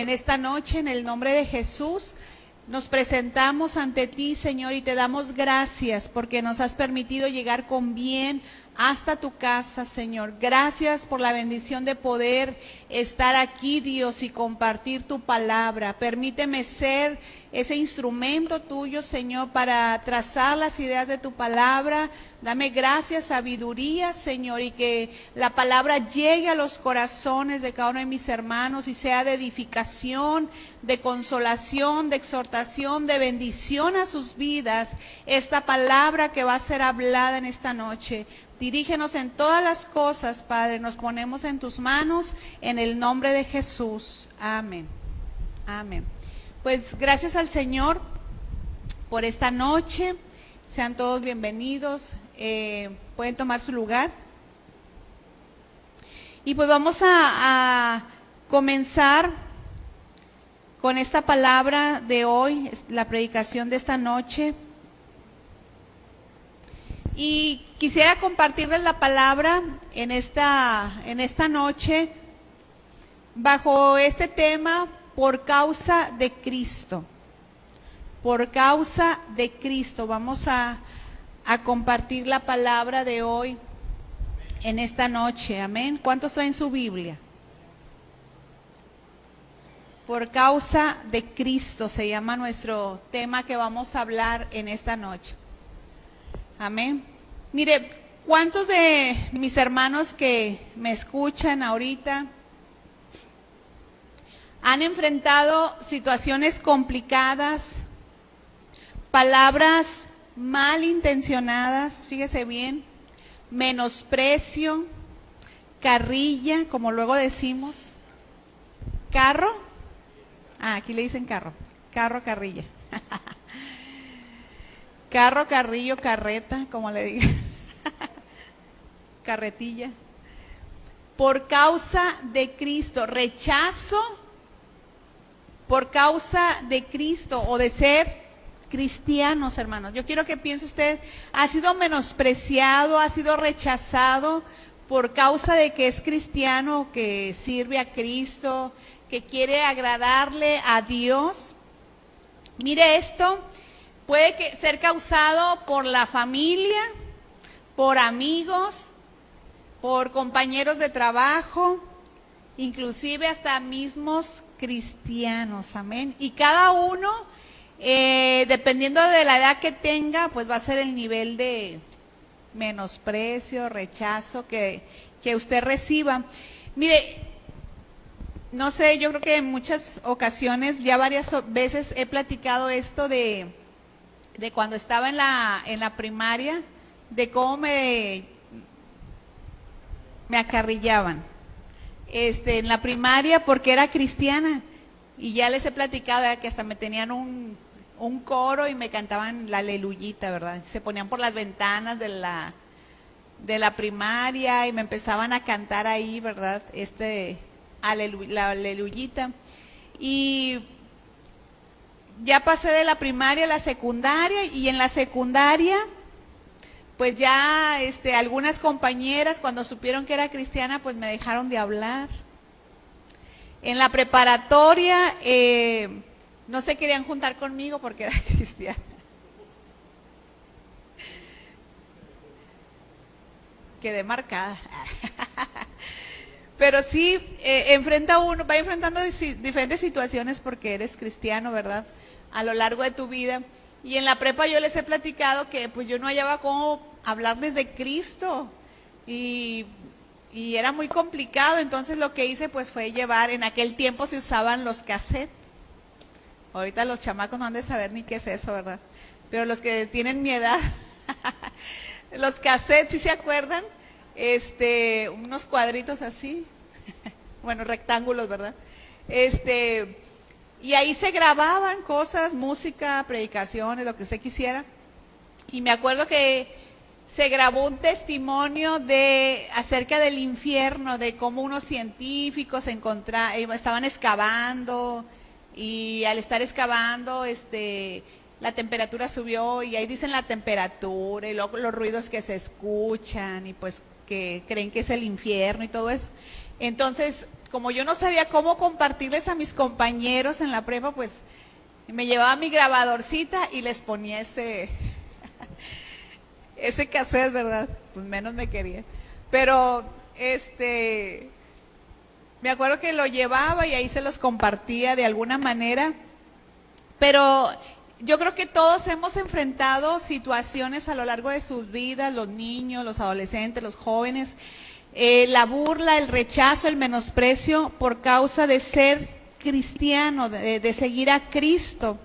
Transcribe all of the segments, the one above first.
en esta noche, en el nombre de Jesús, nos presentamos ante ti, Señor, y te damos gracias porque nos has permitido llegar con bien hasta tu casa, Señor. Gracias por la bendición de poder estar aquí, Dios, y compartir tu palabra. Permíteme ser ese instrumento tuyo, Señor, para trazar las ideas de tu palabra. Dame gracias, sabiduría, Señor, y que la palabra llegue a los corazones de cada uno de mis hermanos y sea de edificación, de consolación, de exhortación, de bendición a sus vidas. Esta palabra que va a ser hablada en esta noche. Dirígenos en todas las cosas, Padre. Nos ponemos en tus manos, en el nombre de Jesús. Amén. Amén. Pues gracias al Señor por esta noche. Sean todos bienvenidos. Pueden tomar su lugar. Y pues vamos a comenzar con esta palabra de hoy, la predicación de esta noche. Y quisiera compartirles la palabra en esta noche bajo este tema, por causa de Cristo. Por causa de Cristo. Vamos a compartir la palabra de hoy en esta noche. Amén. ¿Cuántos traen su Biblia? Por causa de Cristo se llama nuestro tema que vamos a hablar en esta noche. Amén. Mire, ¿cuántos de mis hermanos que me escuchan ahorita han enfrentado situaciones complicadas, palabras malintencionadas, fíjese bien, menosprecio, carrilla, como luego decimos, carro? Aquí le dicen carro, carrilla. Carro, carrillo, carreta, como le digan. Carretilla. Por causa de Cristo, rechazo por causa de Cristo o de ser cristianos, hermanos. Yo quiero que piense usted, ha sido menospreciado, ha sido rechazado por causa de que es cristiano, que sirve a Cristo, que quiere agradarle a Dios. Mire esto. Puede ser causado por la familia, por amigos, por compañeros de trabajo, inclusive hasta mismos cristianos, amén. Y cada uno, dependiendo de la edad que tenga, pues va a ser el nivel de menosprecio, rechazo que usted reciba. Mire, no sé, yo creo que en muchas ocasiones, ya varias veces he platicado esto de cuando estaba en la primaria, de cómo me acarrillaban en la primaria porque era cristiana, y ya les he platicado que hasta me tenían un coro y me cantaban la aleluyita, ¿verdad? Se ponían por las ventanas de la primaria y me empezaban a cantar ahí, ¿verdad? La aleluyita. Y ya pasé de la primaria a la secundaria, y en la secundaria, pues ya algunas compañeras cuando supieron que era cristiana, pues me dejaron de hablar. En la preparatoria no se querían juntar conmigo porque era cristiana. Quedé marcada. Pero sí, va enfrentando diferentes situaciones porque eres cristiano, ¿verdad? A lo largo de tu vida. Y en la prepa yo les he platicado que pues yo no hallaba cómo hablarles de Cristo. Y era muy complicado. Entonces lo que hice pues fue llevar, en aquel tiempo se usaban los cassettes. Ahorita los chamacos no han de saber ni qué es eso, ¿verdad? Pero los que tienen mi edad, los cassettes, ¿sí se acuerdan? Unos cuadritos así, bueno, rectángulos, ¿verdad? Y ahí se grababan cosas, música, predicaciones, lo que usted quisiera. Y me acuerdo que se grabó un testimonio acerca del infierno, de cómo unos científicos estaban excavando, y al estar excavando, la temperatura subió, y ahí dicen la temperatura y luego los ruidos que se escuchan, y pues que creen que es el infierno y todo eso. Entonces, como yo no sabía cómo compartirles a mis compañeros en la prepa, pues me llevaba mi grabadorcita y les ponía ese cassette, ¿verdad? Pues menos me quería. Pero me acuerdo que lo llevaba y ahí se los compartía de alguna manera. Pero yo creo que todos hemos enfrentado situaciones a lo largo de sus vidas, los niños, los adolescentes, los jóvenes, la burla, el rechazo, el menosprecio por causa de ser cristiano, de seguir a Cristo.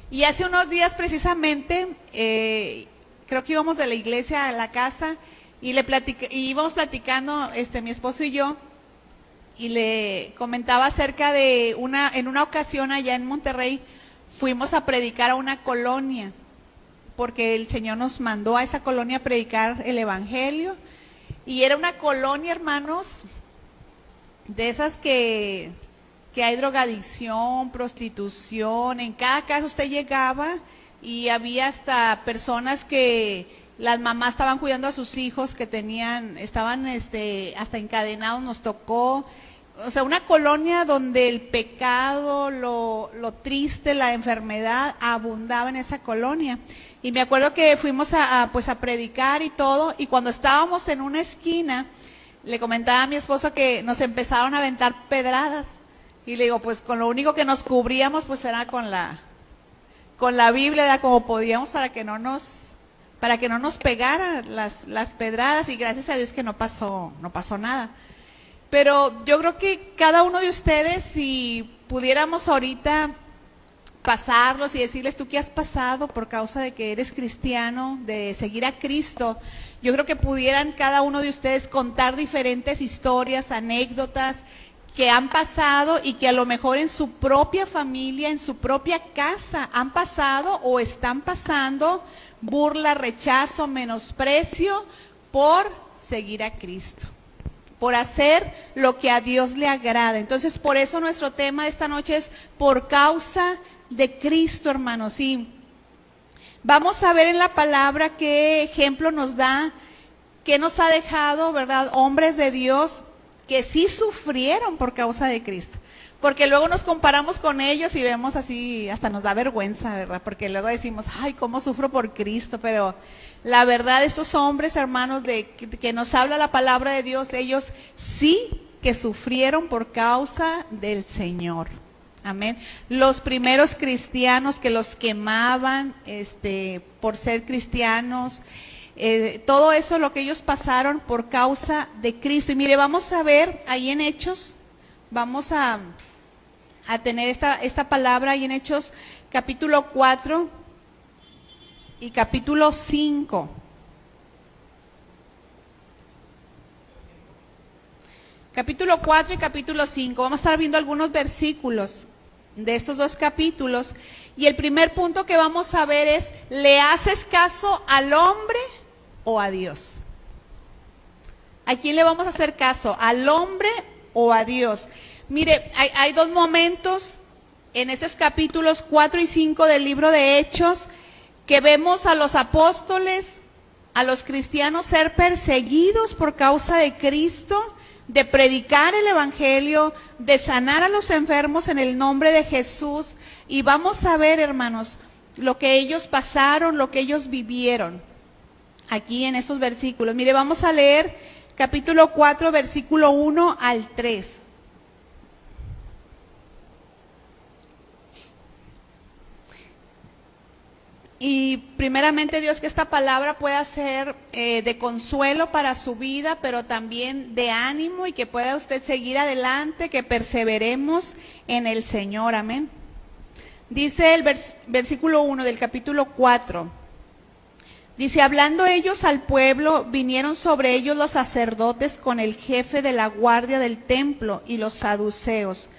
Y hace unos días precisamente, creo que íbamos de la iglesia a la casa y íbamos platicando mi esposo y yo, y le comentaba acerca de en una ocasión allá en Monterrey, fuimos a predicar a una colonia, porque el Señor nos mandó a esa colonia a predicar el Evangelio, y era una colonia, hermanos, de esas que hay drogadicción, prostitución. En cada casa usted llegaba y había hasta personas que las mamás estaban cuidando a sus hijos que estaban hasta encadenados, nos tocó. O sea, una colonia donde el pecado, lo triste, la enfermedad abundaba en esa colonia. Y me acuerdo que fuimos a predicar y todo, y cuando estábamos en una esquina, le comentaba a mi esposo que nos empezaron a aventar pedradas. Y le digo, pues con lo único que nos cubríamos, pues era con la Biblia, ¿verdad? Como podíamos, para que no nos pegaran las pedradas, y gracias a Dios que no pasó nada. Pero yo creo que cada uno de ustedes, si pudiéramos ahorita pasarlos y decirles, tú qué has pasado por causa de que eres cristiano, de seguir a Cristo, yo creo que pudieran cada uno de ustedes contar diferentes historias, anécdotas que han pasado y que a lo mejor en su propia familia, en su propia casa han pasado o están pasando burla, rechazo, menosprecio por seguir a Cristo, por hacer lo que a Dios le agrada. Entonces, por eso nuestro tema de esta noche es por causa de Cristo, hermanos. Y vamos a ver en la palabra qué ejemplo nos da, qué nos ha dejado, ¿verdad? Hombres de Dios que sí sufrieron por causa de Cristo. Porque luego nos comparamos con ellos y vemos así, hasta nos da vergüenza, ¿verdad? Porque luego decimos, ay, cómo sufro por Cristo. Pero la verdad, estos hombres, hermanos, que nos habla la palabra de Dios, ellos sí que sufrieron por causa del Señor. Amén. Los primeros cristianos que los quemaban por ser cristianos, todo eso lo que ellos pasaron por causa de Cristo. Y mire, vamos a ver ahí en Hechos, vamos a tener esta palabra ahí en Hechos capítulo 4 y capítulo 5. Capítulo 4 y capítulo 5. Vamos a estar viendo algunos versículos de estos dos capítulos. Y el primer punto que vamos a ver es, ¿le haces caso al hombre o a Dios? ¿A quién le vamos a hacer caso? ¿Al hombre o a Dios? Mire, hay dos momentos en estos capítulos 4 y 5 del libro de Hechos que vemos a los apóstoles, a los cristianos ser perseguidos por causa de Cristo, de predicar el Evangelio, de sanar a los enfermos en el nombre de Jesús. Y vamos a ver, hermanos, lo que ellos pasaron, lo que ellos vivieron aquí en estos versículos. Mire, vamos a leer capítulo 4, versículo 1 al 3. Y primeramente, Dios, que esta palabra pueda ser de consuelo para su vida, pero también de ánimo, y que pueda usted seguir adelante, que perseveremos en el Señor. Amén. Dice el versículo 1 del capítulo 4. Dice, hablando ellos al pueblo, vinieron sobre ellos los sacerdotes con el jefe de la guardia del templo y los saduceos,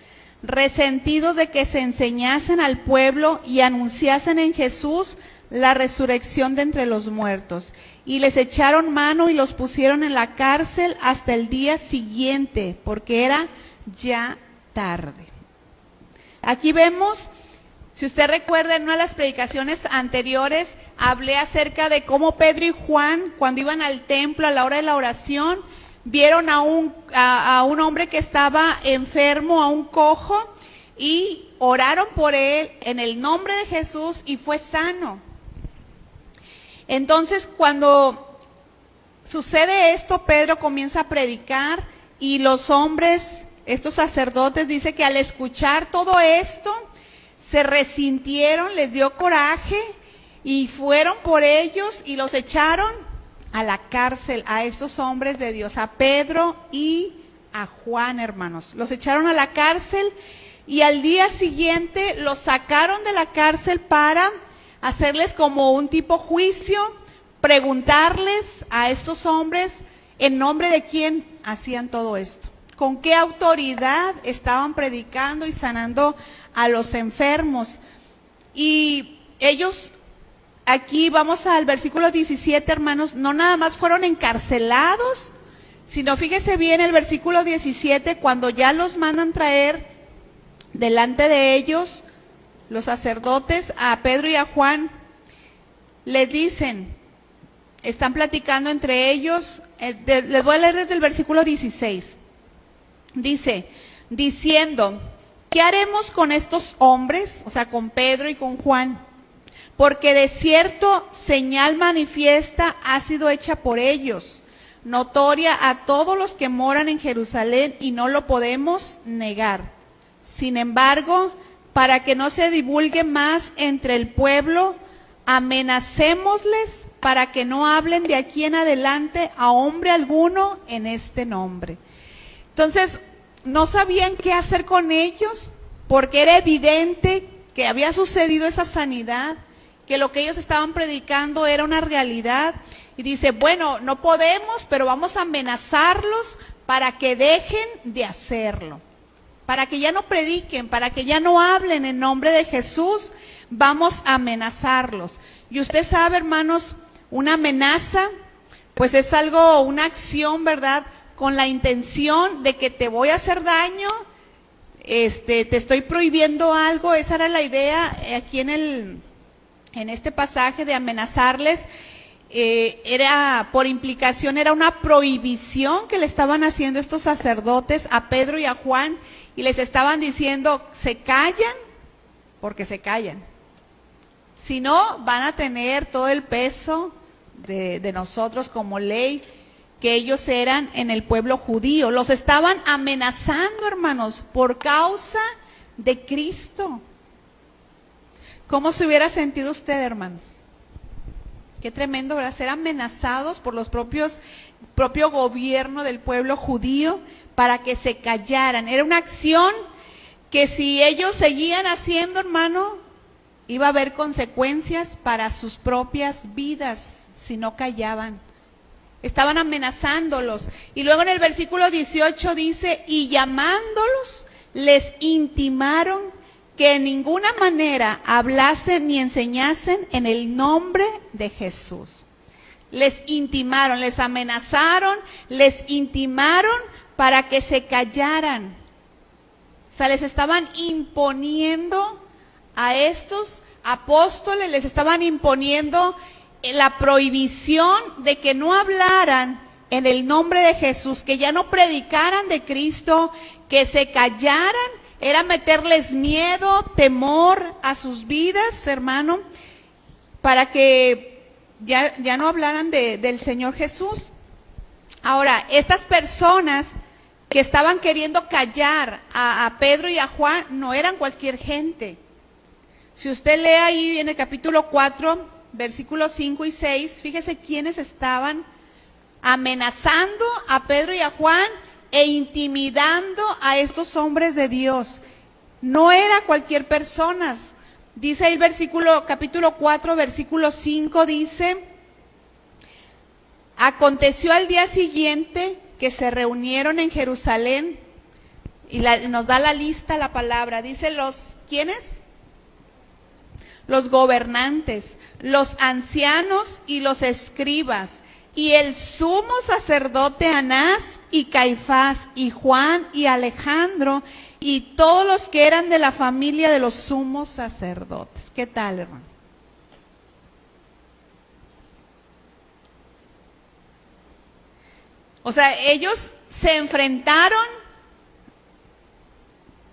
resentidos de que se enseñasen al pueblo y anunciasen en Jesús la resurrección de entre los muertos. Y les echaron mano y los pusieron en la cárcel hasta el día siguiente, porque era ya tarde. Aquí vemos, si usted recuerda, en una de las predicaciones anteriores, hablé acerca de cómo Pedro y Juan, cuando iban al templo a la hora de la oración, vieron a un hombre que estaba enfermo, a un cojo, y oraron por él en el nombre de Jesús y fue sano. Entonces, cuando sucede esto, Pedro comienza a predicar y los hombres, estos sacerdotes, dice que al escuchar todo esto, se resintieron, les dio coraje y fueron por ellos y los echaron a la cárcel, a esos hombres de Dios, a Pedro y a Juan, hermanos. Los echaron a la cárcel y al día siguiente los sacaron de la cárcel para hacerles como un tipo juicio, preguntarles a estos hombres en nombre de quién hacían todo esto, con qué autoridad estaban predicando y sanando a los enfermos. Y ellos, aquí vamos al versículo 17, hermanos, no nada más fueron encarcelados, sino fíjese bien el versículo 17, cuando ya los mandan traer delante de ellos, los sacerdotes, a Pedro y a Juan, les dicen, están platicando entre ellos, les voy a leer desde el versículo 16, dice, diciendo, ¿qué haremos con estos hombres? O sea, con Pedro y con Juan, porque de cierto señal manifiesta ha sido hecha por ellos, notoria a todos los que moran en Jerusalén, y no lo podemos negar. Sin embargo, para que no se divulgue más entre el pueblo, amenacémosles para que no hablen de aquí en adelante a hombre alguno en este nombre. Entonces, no sabían qué hacer con ellos, porque era evidente que había sucedido esa sanidad, que lo que ellos estaban predicando era una realidad. Y dice, bueno, no podemos, pero vamos a amenazarlos para que dejen de hacerlo, para que ya no prediquen, para que ya no hablen en nombre de Jesús, vamos a amenazarlos. Y usted sabe, hermanos, una amenaza, pues es algo, una acción, ¿verdad?, con la intención de que te voy a hacer daño, te estoy prohibiendo algo. Esa era la idea aquí en este pasaje de amenazarles. Era por implicación, era una prohibición que le estaban haciendo estos sacerdotes a Pedro y a Juan, y les estaban diciendo, se callan, porque se callan. Si no, van a tener todo el peso de nosotros como ley, que ellos eran en el pueblo judío. Los estaban amenazando, hermanos, por causa de Cristo. ¿Cómo se hubiera sentido usted, hermano? Qué tremendo, ¿verdad? Ser amenazados por los propio gobierno del pueblo judío para que se callaran. Era una acción que si ellos seguían haciendo, hermano, iba a haber consecuencias para sus propias vidas si no callaban. Estaban amenazándolos. Y luego en el versículo 18 dice, y llamándolos, les intimaron que en ninguna manera hablasen ni enseñasen en el nombre de Jesús. Les intimaron, les amenazaron, les intimaron para que se callaran. O sea, les estaban imponiendo a estos apóstoles, les estaban imponiendo la prohibición de que no hablaran en el nombre de Jesús, que ya no predicaran de Cristo, que se callaran. Era meterles miedo, temor a sus vidas, hermano, para que ya no hablaran del Señor Jesús. Ahora, estas personas que estaban queriendo callar a Pedro y a Juan no eran cualquier gente. Si usted lee ahí en el capítulo 4, versículos 5 y 6, fíjese quiénes estaban amenazando a Pedro y a Juan e intimidando a estos hombres de Dios. No era cualquier persona. Dice ahí el capítulo 4, versículo 5, dice, aconteció al día siguiente que se reunieron en Jerusalén, y nos da la lista, la palabra, dice ¿quiénes? Los gobernantes, los ancianos y los escribas, y el sumo sacerdote Anás y Caifás y Juan y Alejandro y todos los que eran de la familia de los sumos sacerdotes. ¿Qué tal, hermano? O sea, ellos se enfrentaron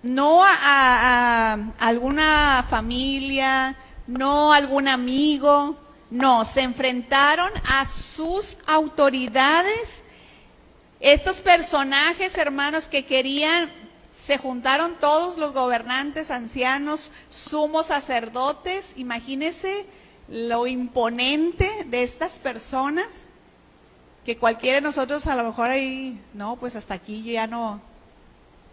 no a alguna familia, no a algún amigo, no, se enfrentaron a sus autoridades. Estos personajes, hermanos, que querían, se juntaron todos los gobernantes, ancianos, sumos sacerdotes. Imagínense lo imponente de estas personas, que cualquiera de nosotros a lo mejor ahí, no, pues hasta aquí yo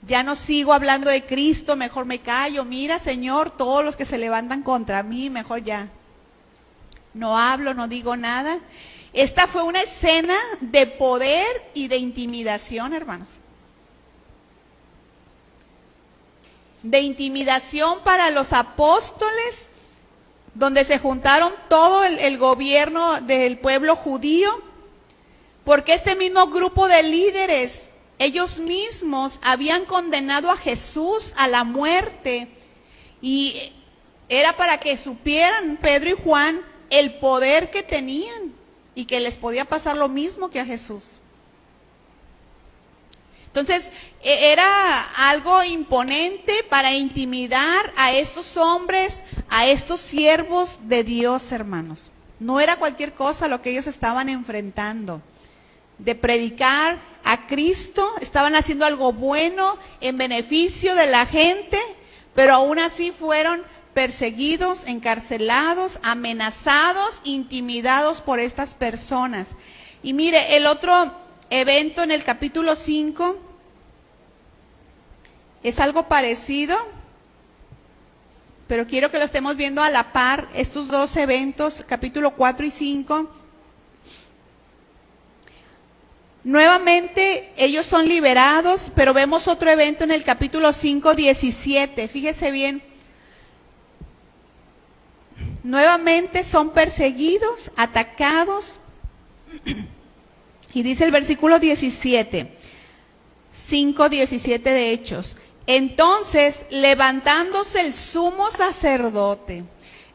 ya no sigo hablando de Cristo, mejor me callo. Mira, Señor, todos los que se levantan contra mí, mejor ya no hablo, no digo nada. Esta fue una escena de poder y de intimidación, hermanos. De intimidación para los apóstoles, donde se juntaron todo el gobierno del pueblo judío, porque este mismo grupo de líderes, ellos mismos habían condenado a Jesús a la muerte, y era para que supieran Pedro y Juan el poder que tenían y que les podía pasar lo mismo que a Jesús. Entonces, era algo imponente para intimidar a estos hombres, a estos siervos de Dios, hermanos. No era cualquier cosa lo que ellos estaban enfrentando. De predicar a Cristo, estaban haciendo algo bueno en beneficio de la gente, pero aún así fueron perseguidos, encarcelados, amenazados, intimidados por estas personas. Y mire, el otro evento en el capítulo 5 es algo parecido, pero quiero que lo estemos viendo a la par, estos dos eventos, capítulo 4 y 5. Nuevamente ellos son liberados, pero vemos otro evento en el capítulo 5, 17. Fíjese bien. Nuevamente son perseguidos, atacados. Y dice el versículo 17, 5:17 de Hechos. Entonces, levantándose el sumo sacerdote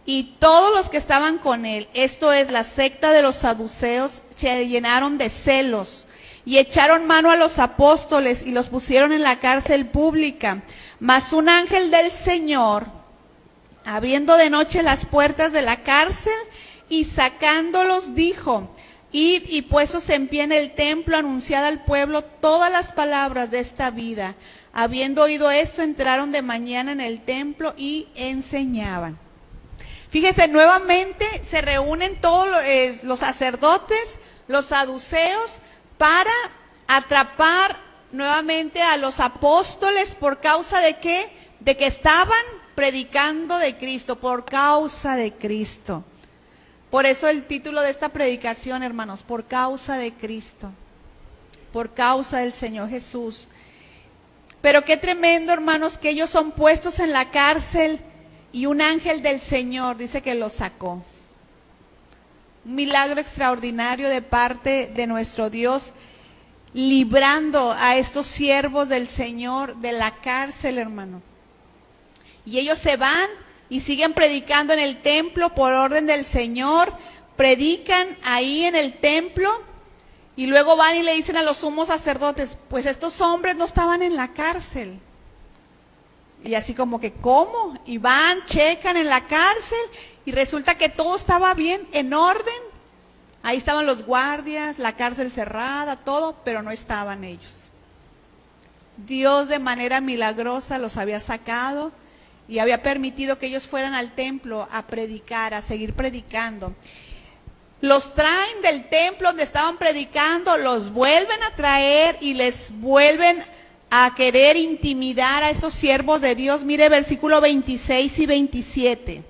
y todos los que estaban con él, esto es la secta de los saduceos, se llenaron de celos y echaron mano a los apóstoles y los pusieron en la cárcel pública. Mas un ángel del Señor, abriendo de noche las puertas de la cárcel y sacándolos, dijo: id y puestos en pie en el templo, anunciad al pueblo todas las palabras de esta vida. Habiendo oído esto, entraron de mañana en el templo y enseñaban. Fíjese, nuevamente se reúnen todos los sacerdotes, los saduceos, para atrapar nuevamente a los apóstoles. ¿Por causa de qué? De que estaban predicando de Cristo, por causa de Cristo. Por eso el título de esta predicación, hermanos, por causa de Cristo, por causa del Señor Jesús. Pero qué tremendo, hermanos, que ellos son puestos en la cárcel y un ángel del Señor dice que los sacó. Un milagro extraordinario de parte de nuestro Dios, librando a estos siervos del Señor de la cárcel, hermano. Y ellos se van y siguen predicando en el templo por orden del Señor, predican ahí en el templo. Y luego van y le dicen a los sumos sacerdotes: pues estos hombres no estaban en la cárcel. Y así como que, ¿cómo? Y van, checan en la cárcel y resulta que todo estaba bien, en orden. Ahí estaban los guardias, la cárcel cerrada, todo, pero no estaban ellos. Dios de manera milagrosa los había sacado y había permitido que ellos fueran al templo a predicar, a seguir predicando. Los traen del templo donde estaban predicando, los vuelven a traer y les vuelven a querer intimidar a estos siervos de Dios. Mire versículo 26 y 27.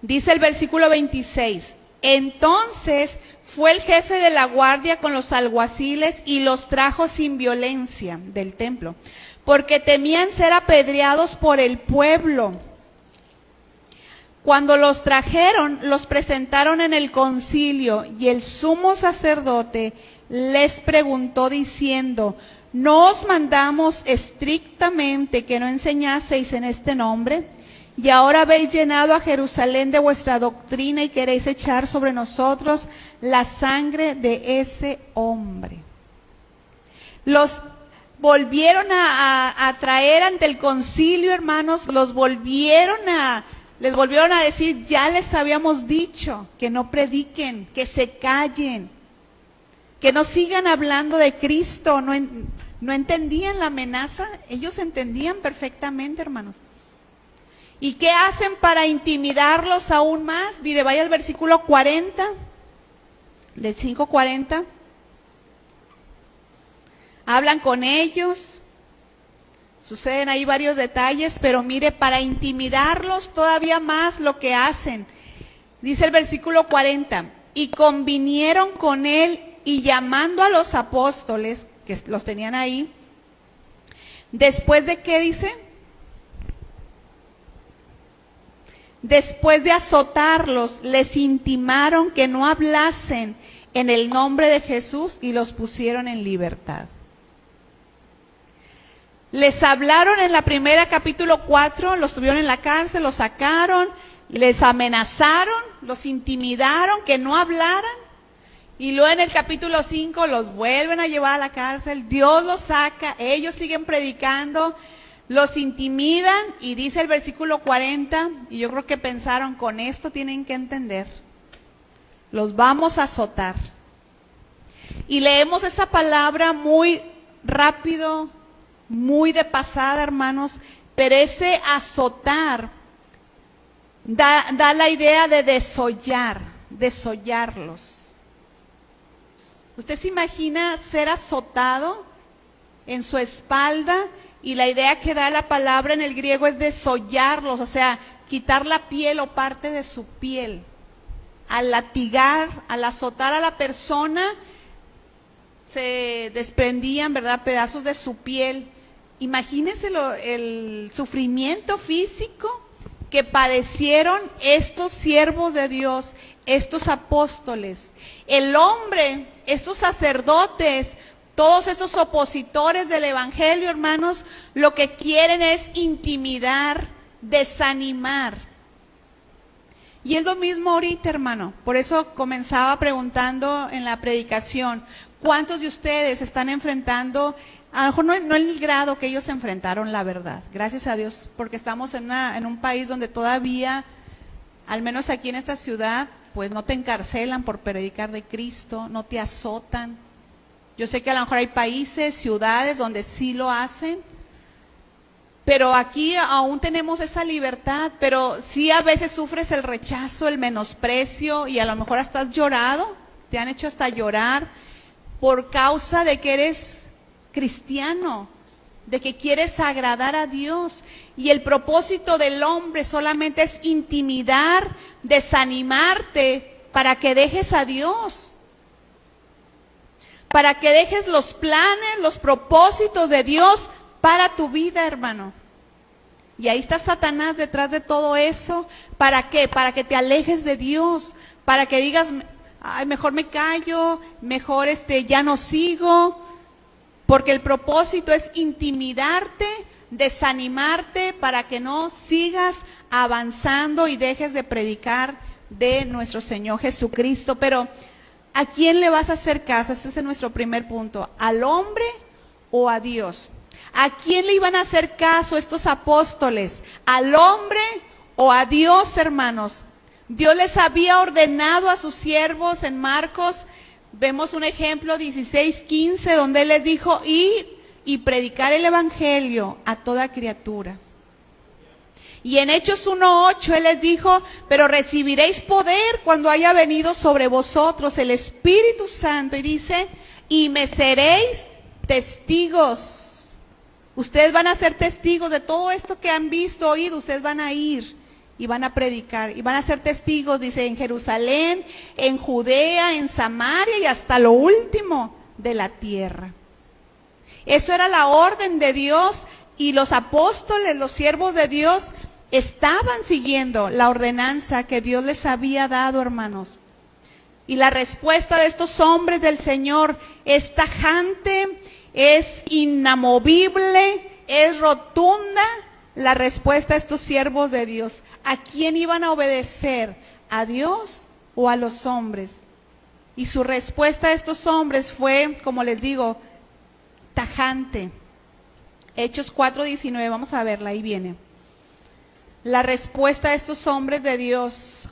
Dice el versículo 26, entonces fue el jefe de la guardia con los alguaciles y los trajo sin violencia del templo, porque temían ser apedreados por el pueblo. Cuando los trajeron, los presentaron en el concilio, y el sumo sacerdote les preguntó diciendo: ¿no os mandamos estrictamente que no enseñaseis en este nombre? Y ahora habéis llenado a Jerusalén de vuestra doctrina y queréis echar sobre nosotros la sangre de ese hombre. Los volvieron a traer ante el concilio, hermanos, les volvieron a decir, ya les habíamos dicho que no prediquen, que se callen, que no sigan hablando de Cristo. No entendían la amenaza, ellos entendían perfectamente, hermanos. ¿Y qué hacen para intimidarlos aún más? Mire, vaya al versículo 40, del 5:40. Hablan con ellos, suceden ahí varios detalles, pero mire, para intimidarlos todavía más lo que hacen. Dice el versículo 40, y convinieron con él y llamando a los apóstoles, que los tenían ahí, después de ¿qué dice? Después de azotarlos, les intimaron que no hablasen en el nombre de Jesús y los pusieron en libertad. Les hablaron en la primera capítulo 4, los tuvieron en la cárcel, los sacaron, les amenazaron, los intimidaron que no hablaran. Y luego en el capítulo 5 los vuelven a llevar a la cárcel, Dios los saca, ellos siguen predicando, los intimidan y dice el versículo 40, y yo creo que pensaron, con esto tienen que entender, los vamos a azotar. Y leemos esa palabra muy rápido, muy de pasada, hermanos, pero ese azotar da la idea de desollarlos. ¿Usted se imagina ser azotado en su espalda? Y la idea que da la palabra en el griego es desollarlos, o sea, quitar la piel o parte de su piel. Al latigar, al azotar a la persona, se desprendían, ¿verdad?, pedazos de su piel. Imagínense el sufrimiento físico que padecieron estos siervos de Dios, estos apóstoles. El hombre, estos sacerdotes, todos estos opositores del evangelio, hermanos, lo que quieren es intimidar, desanimar. Y es lo mismo ahorita, hermano. Por eso comenzaba preguntando en la predicación, ¿cuántos de ustedes están enfrentando, a lo mejor no en el grado que ellos enfrentaron, la verdad? Gracias a Dios, porque estamos en un país donde todavía, al menos aquí en esta ciudad, pues no te encarcelan por predicar de Cristo, no te azotan. Yo sé que a lo mejor hay países, ciudades donde sí lo hacen, pero aquí aún tenemos esa libertad, pero sí a veces sufres el rechazo, el menosprecio y a lo mejor hasta has llorado, te han hecho hasta llorar por causa de que eres cristiano, de que quieres agradar a Dios. Y el propósito del hombre solamente es intimidar, desanimarte para que dejes a Dios. Para que dejes los planes, los propósitos de Dios para tu vida, hermano. Y ahí está Satanás detrás de todo eso. ¿Para qué? Para que te alejes de Dios. Para que digas, ay, mejor me callo, mejor ya no sigo. Porque el propósito es intimidarte, desanimarte para que no sigas avanzando y dejes de predicar de nuestro Señor Jesucristo. Pero ¿a quién le vas a hacer caso? Este es nuestro primer punto. ¿Al hombre o a Dios? ¿A quién le iban a hacer caso estos apóstoles? ¿Al hombre o a Dios, hermanos? Dios les había ordenado a sus siervos en Marcos, vemos un ejemplo 16:15, donde Él les dijo, id y predicar el evangelio a toda criatura. Y en Hechos 1:8 Él les dijo, pero recibiréis poder cuando haya venido sobre vosotros el Espíritu Santo. Y dice, y me seréis testigos. Ustedes van a ser testigos de todo esto que han visto, oído. Ustedes van a ir y van a predicar. Y van a ser testigos, dice, en Jerusalén, en Judea, en Samaria y hasta lo último de la tierra. Eso era la orden de Dios. Y los apóstoles, los siervos de Dios, estaban siguiendo la ordenanza que Dios les había dado, hermanos. Y la respuesta de estos hombres del Señor es tajante, es inamovible, es rotunda. la respuesta a estos siervos de Dios? ¿A quién iban a obedecer? ¿A Dios o a los hombres? Y su respuesta a estos hombres fue, como les digo, tajante. Hechos 4:19, vamos a verla, ahí viene. La respuesta a estos hombres de Dios.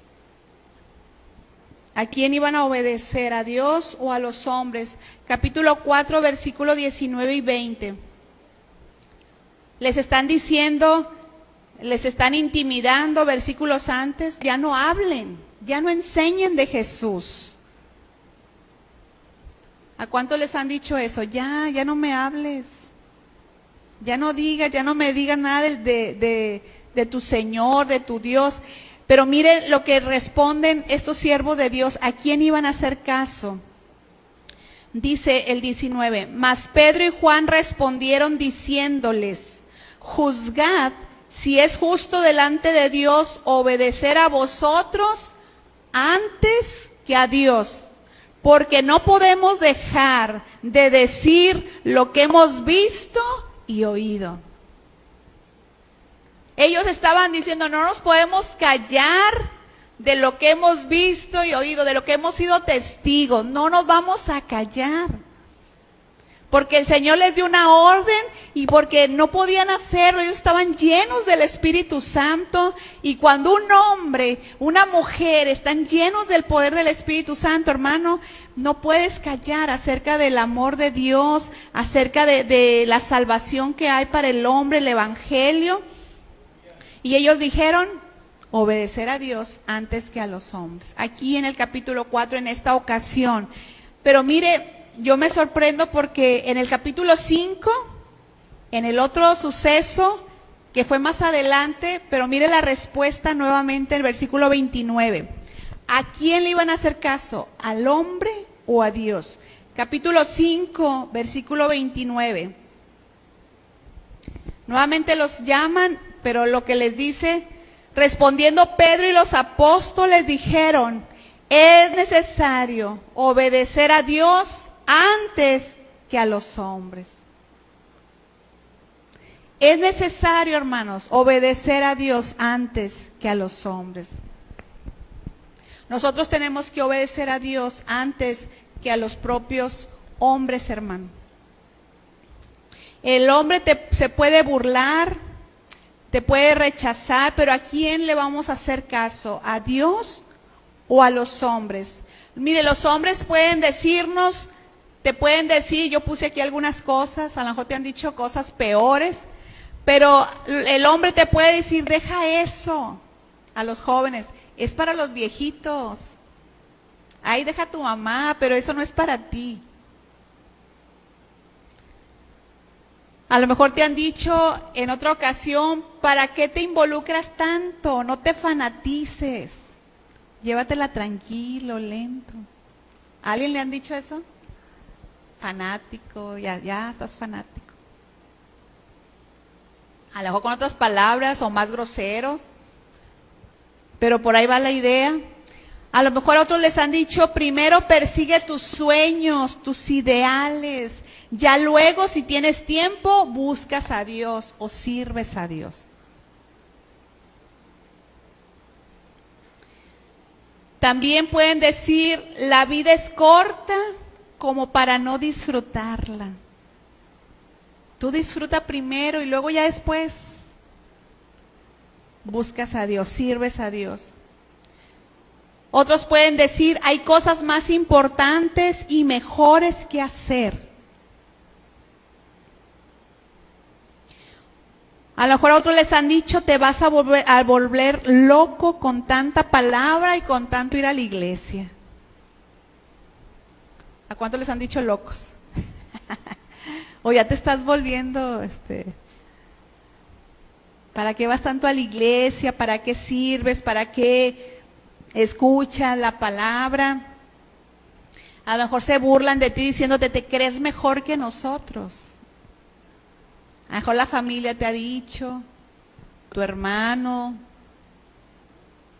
¿A quién iban a obedecer? ¿A Dios o a los hombres? Capítulo 4, versículo 19 y 20. Les están diciendo, les están intimidando versículos antes, ya no hablen, ya no enseñen de Jesús. ¿A cuántos les han dicho eso? Ya no me hables, ya no digas, ya no me digas nada de tu Señor, de tu Dios. Pero miren lo que responden estos siervos de Dios, ¿a quién iban a hacer caso? Dice el 19, mas Pedro y Juan respondieron diciéndoles, juzgad si es justo delante de Dios obedecer a vosotros antes que a Dios, porque no podemos dejar de decir lo que hemos visto y oído. Ellos estaban diciendo, no nos podemos callar de lo que hemos visto y oído, de lo que hemos sido testigos, no nos vamos a callar. Porque el Señor les dio una orden y porque no podían hacerlo, ellos estaban llenos del Espíritu Santo. Y cuando un hombre, una mujer están llenos del poder del Espíritu Santo, hermano, no puedes callar acerca del amor de Dios, acerca de la salvación que hay para el hombre, el Evangelio. Y ellos dijeron, obedecer a Dios antes que a los hombres. Aquí en el capítulo 4, en esta ocasión. Pero mire, yo me sorprendo porque en el capítulo 5, en el otro suceso, que fue más adelante, pero mire la respuesta nuevamente en el versículo 29. ¿A quién le iban a hacer caso? ¿Al hombre o a Dios? Capítulo 5, versículo 29. Nuevamente los llaman, pero lo que les dice, respondiendo Pedro y los apóstoles dijeron, es necesario obedecer a Dios antes que a los hombres. Es necesario, hermanos, obedecer a Dios antes que a los hombres. Nosotros tenemos que obedecer a Dios antes que a los propios hombres, hermano. El hombre se puede burlar, te puede rechazar, pero ¿a quién le vamos a hacer caso? ¿A Dios o a los hombres? Mire, los hombres pueden decirnos, te pueden decir, yo puse aquí algunas cosas, a lo mejor te han dicho cosas peores, pero el hombre te puede decir, deja eso. A los jóvenes, es para los viejitos. Ay, deja a tu mamá, pero eso no es para ti. A lo mejor te han dicho en otra ocasión, ¿para qué te involucras tanto? No te fanatices. Llévatela tranquilo, lento. ¿A alguien le han dicho eso? Fanático, ya estás fanático. A lo mejor con otras palabras o más groseros, pero por ahí va la idea. A lo mejor a otros les han dicho, primero persigue tus sueños, tus ideales. Ya luego, si tienes tiempo, buscas a Dios o sirves a Dios. También pueden decir, la vida es corta como para no disfrutarla. Tú disfruta primero y luego ya después buscas a Dios, sirves a Dios. Otros pueden decir, hay cosas más importantes y mejores que hacer. A lo mejor a otros les han dicho, te vas a volver loco con tanta palabra y con tanto ir a la iglesia. ¿A cuántos les han dicho locos? O ya te estás volviendo, ¿para qué vas tanto a la iglesia? ¿Para qué sirves? ¿Para qué escuchas la palabra? A lo mejor se burlan de ti diciéndote, te crees mejor que nosotros. A lo mejor la familia te ha dicho, tu hermano,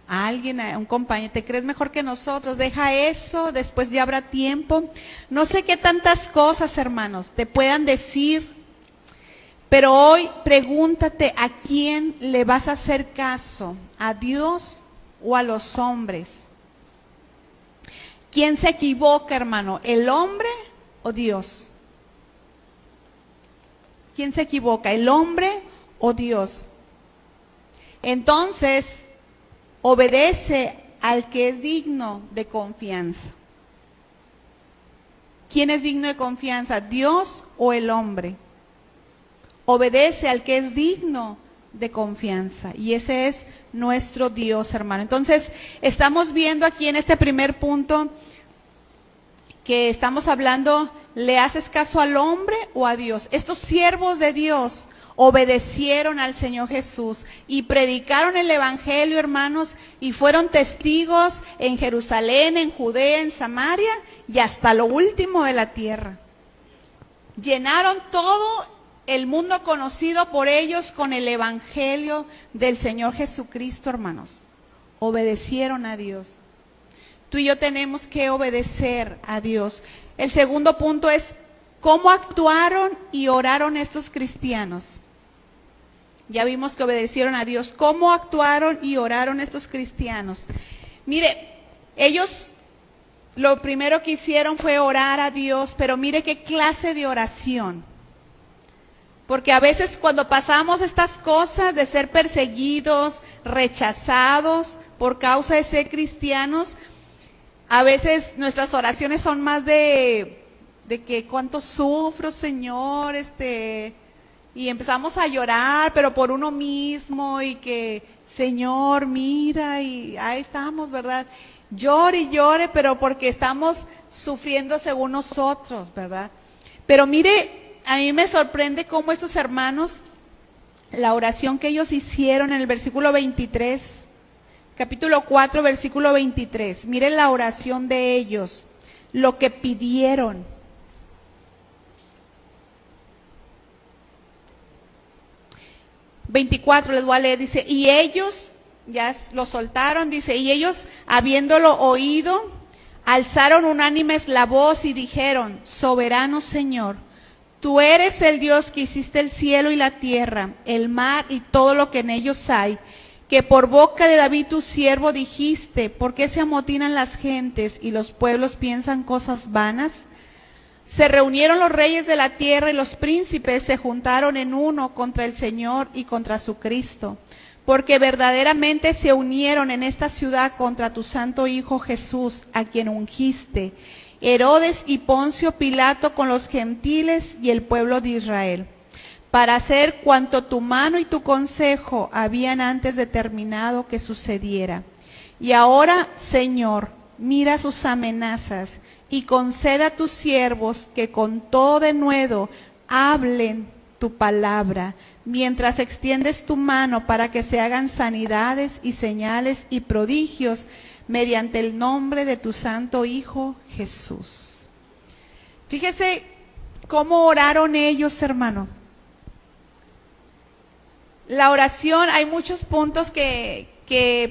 alguien, un compañero, te crees mejor que nosotros, deja eso, después ya habrá tiempo. No sé qué tantas cosas, hermanos, te puedan decir, Pero hoy pregúntate a quién le vas a hacer caso, ¿a Dios o a los hombres? ¿Quién se equivoca, hermano? ¿El hombre o Dios? ¿Quién se equivoca? ¿El hombre o Dios? Entonces, obedece al que es digno de confianza. ¿Quién es digno de confianza? ¿Dios o el hombre? Obedece al que es digno de confianza. Y ese es nuestro Dios, hermano. Entonces, estamos viendo aquí en este primer punto que estamos hablando, ¿le haces caso al hombre o a Dios? Estos siervos de Dios obedecieron al Señor Jesús y predicaron el Evangelio, hermanos, y fueron testigos en Jerusalén, en Judea, en Samaria y hasta lo último de la tierra. Llenaron todo el mundo conocido por ellos con el Evangelio del Señor Jesucristo, hermanos. Obedecieron a Dios. Tú y yo tenemos que obedecer a Dios. El segundo punto es, ¿cómo actuaron y oraron estos cristianos? Ya vimos que obedecieron a Dios. ¿Cómo actuaron y oraron estos cristianos? Mire, ellos lo primero que hicieron fue orar a Dios, pero mire qué clase de oración. Porque a veces cuando pasamos estas cosas de ser perseguidos, rechazados por causa de ser cristianos, a veces nuestras oraciones son más de que cuánto sufro, Señor, y empezamos a llorar, pero por uno mismo, y que, Señor, mira, y ahí estamos, ¿verdad? Llore y llore, pero porque estamos sufriendo según nosotros, ¿verdad? Pero mire, a mí me sorprende cómo estos hermanos, la oración que ellos hicieron en el versículo 23, capítulo 4, versículo 23, miren la oración de ellos, lo que pidieron. ...24 les voy a leer, dice, y ellos, ya lo soltaron, dice, y ellos, habiéndolo oído, alzaron unánimes la voz y dijeron, soberano Señor, tú eres el Dios que hiciste el cielo y la tierra, el mar y todo lo que en ellos hay, que por boca de David tu siervo dijiste, ¿por qué se amotinan las gentes y los pueblos piensan cosas vanas? Se reunieron los reyes de la tierra y los príncipes se juntaron en uno contra el Señor y contra su Cristo, porque verdaderamente se unieron en esta ciudad contra tu santo Hijo Jesús, a quien ungiste, Herodes y Poncio Pilato con los gentiles y el pueblo de Israel, para hacer cuanto tu mano y tu consejo habían antes determinado que sucediera. Y ahora, Señor, mira sus amenazas y conceda a tus siervos que con todo denuedo hablen tu palabra, mientras extiendes tu mano para que se hagan sanidades y señales y prodigios mediante el nombre de tu santo Hijo Jesús. Fíjese cómo oraron ellos, hermano. La oración, hay muchos puntos que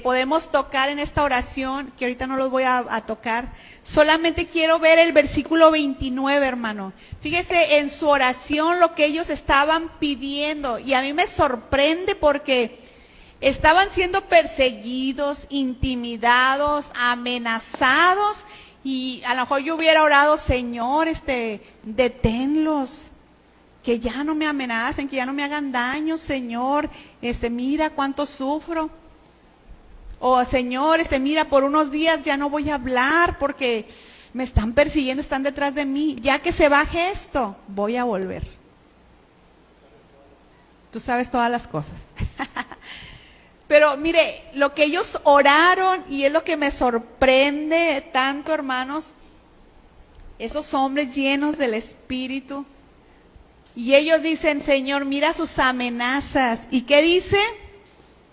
podemos tocar en esta oración, que ahorita no los voy a tocar. Solamente quiero ver el versículo 29, hermano. Fíjese en su oración lo que ellos estaban pidiendo. Y a mí me sorprende porque estaban siendo perseguidos, intimidados, amenazados. Y a lo mejor yo hubiera orado, Señor, deténlos. Que ya no me amenacen, que ya no me hagan daño, Señor. Mira cuánto sufro. O Señor, mira, por unos días ya no voy a hablar porque me están persiguiendo, están detrás de mí. Ya que se baje esto, voy a volver. Tú sabes todas las cosas. Pero mire, lo que ellos oraron, y es lo que me sorprende tanto, hermanos, esos hombres llenos del Espíritu. Y ellos dicen, Señor, mira sus amenazas. ¿Y qué dice?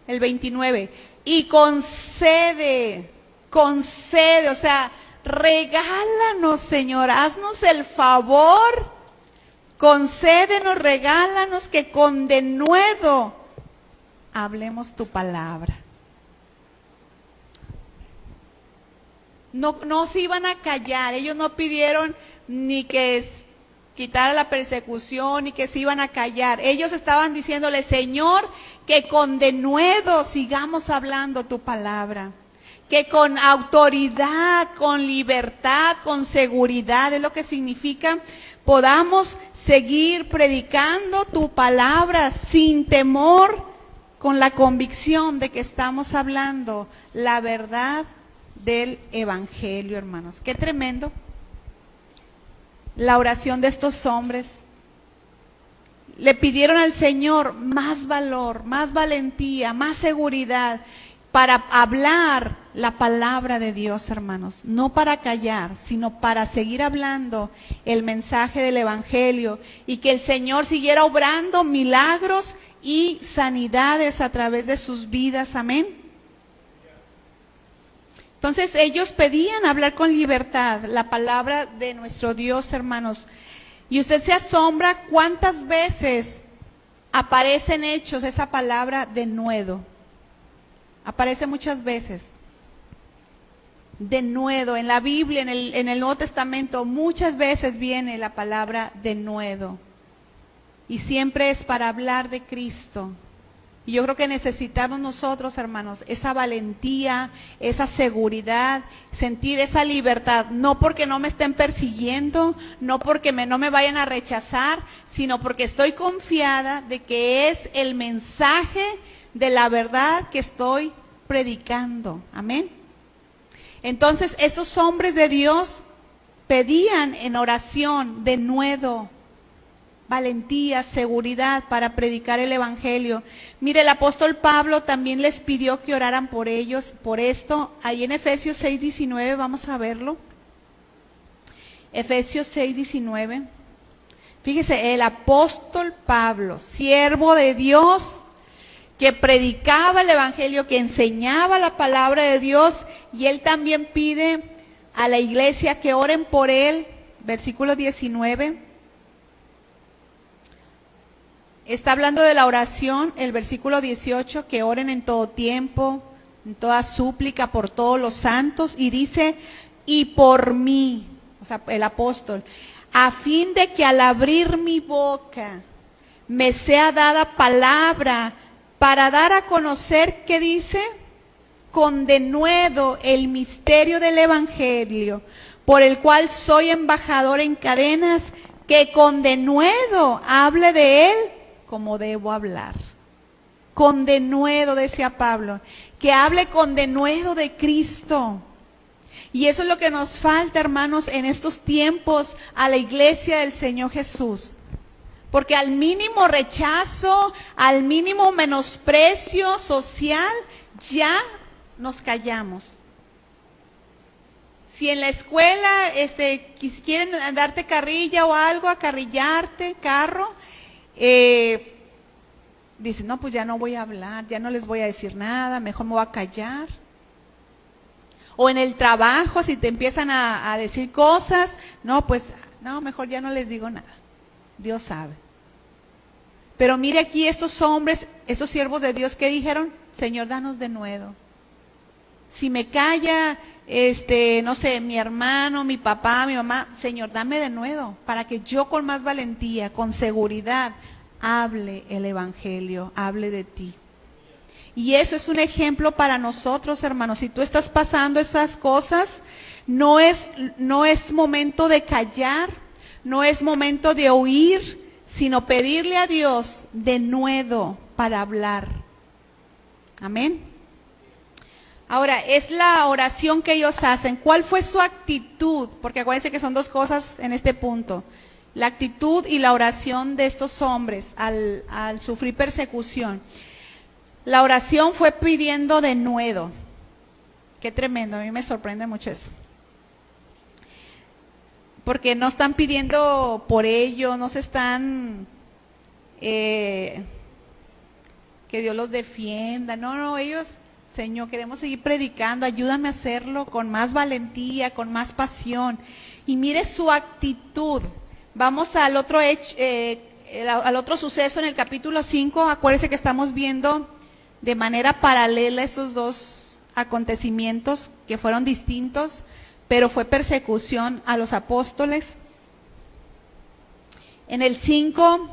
El 29. Y concede, o sea, regálanos, Señor, haznos el favor, concédenos, regálanos que con denuedo hablemos tu palabra. No se iban a callar, ellos no pidieron ni que quitara la persecución y que se iban a callar. Ellos estaban diciéndole, Señor, que con denuedo sigamos hablando tu palabra. Que con autoridad, con libertad, con seguridad, es lo que significa, podamos seguir predicando tu palabra sin temor, con la convicción de que estamos hablando la verdad del Evangelio, hermanos. Qué tremendo la oración de estos hombres. Le pidieron al Señor más valor, más valentía, más seguridad para hablar la palabra de Dios, hermanos. No para callar, sino para seguir hablando el mensaje del Evangelio y que el Señor siguiera obrando milagros y sanidades a través de sus vidas. Amén. Entonces ellos pedían hablar con libertad la palabra de nuestro Dios, hermanos. Y usted se asombra cuántas veces aparece en Hechos esa palabra denuedo. Aparece muchas veces. Denuedo. En la Biblia, en el Nuevo Testamento, muchas veces viene la palabra denuedo. Y siempre es para hablar de Cristo. Y yo creo que necesitamos nosotros, hermanos, esa valentía, esa seguridad, sentir esa libertad. No porque no me estén persiguiendo, no porque no me vayan a rechazar, sino porque estoy confiada de que es el mensaje de la verdad que estoy predicando. Amén. Entonces, estos hombres de Dios pedían en oración denuedo, valentía, seguridad para predicar el Evangelio. Mire, el apóstol Pablo también les pidió que oraran por ellos, por esto. Ahí en Efesios 6:19, vamos a verlo. Efesios 6:19. Fíjese, el apóstol Pablo, siervo de Dios, que predicaba el Evangelio, que enseñaba la palabra de Dios, y él también pide a la iglesia que oren por él. Versículo 19. Está hablando de la oración, el versículo 18, que oren en todo tiempo, en toda súplica, por todos los santos, y dice, y por mí, o sea, el apóstol, a fin de que al abrir mi boca me sea dada palabra para dar a conocer, ¿qué dice? Con denuedo el misterio del Evangelio, por el cual soy embajador en cadenas, que con denuedo hable de él como debo hablar. Con denuedo, decía Pablo, que hable con denuedo de Cristo. Y eso es lo que nos falta, hermanos, en estos tiempos a la iglesia del Señor Jesús. Porque al mínimo rechazo, al mínimo menosprecio social, ya nos callamos. Si en la escuela quieren darte carrilla o algo, acarrillarte, carro, dicen, no, pues ya no voy a hablar, ya no les voy a decir nada, mejor me voy a callar. O en el trabajo, si te empiezan a decir cosas, no, pues, no, mejor ya no les digo nada. Dios sabe. Pero mire aquí estos hombres, estos siervos de Dios que dijeron, Señor, danos denuedo. Si me calla, no sé, mi hermano, mi papá, mi mamá, Señor, dame denuedo, para que yo con más valentía, con seguridad, hable el Evangelio, hable de ti. Y eso es un ejemplo para nosotros, hermanos. Si tú estás pasando esas cosas, no es momento de callar, no es momento de huir, sino pedirle a Dios denuedo para hablar. Amén. Ahora, es la oración que ellos hacen. ¿Cuál fue su actitud? Porque acuérdense que son dos cosas en este punto. La actitud y la oración de estos hombres al sufrir persecución. La oración fue pidiendo denuedo. Qué tremendo, a mí me sorprende mucho eso. Porque no están pidiendo por ello, no se están, que Dios los defienda. No, ellos, Señor, queremos seguir predicando, ayúdame a hacerlo con más valentía, con más pasión. Y mire su actitud. Vamos al otro suceso en el capítulo 5, acuérdense que estamos viendo de manera paralela esos dos acontecimientos que fueron distintos, pero fue persecución a los apóstoles. En el 5,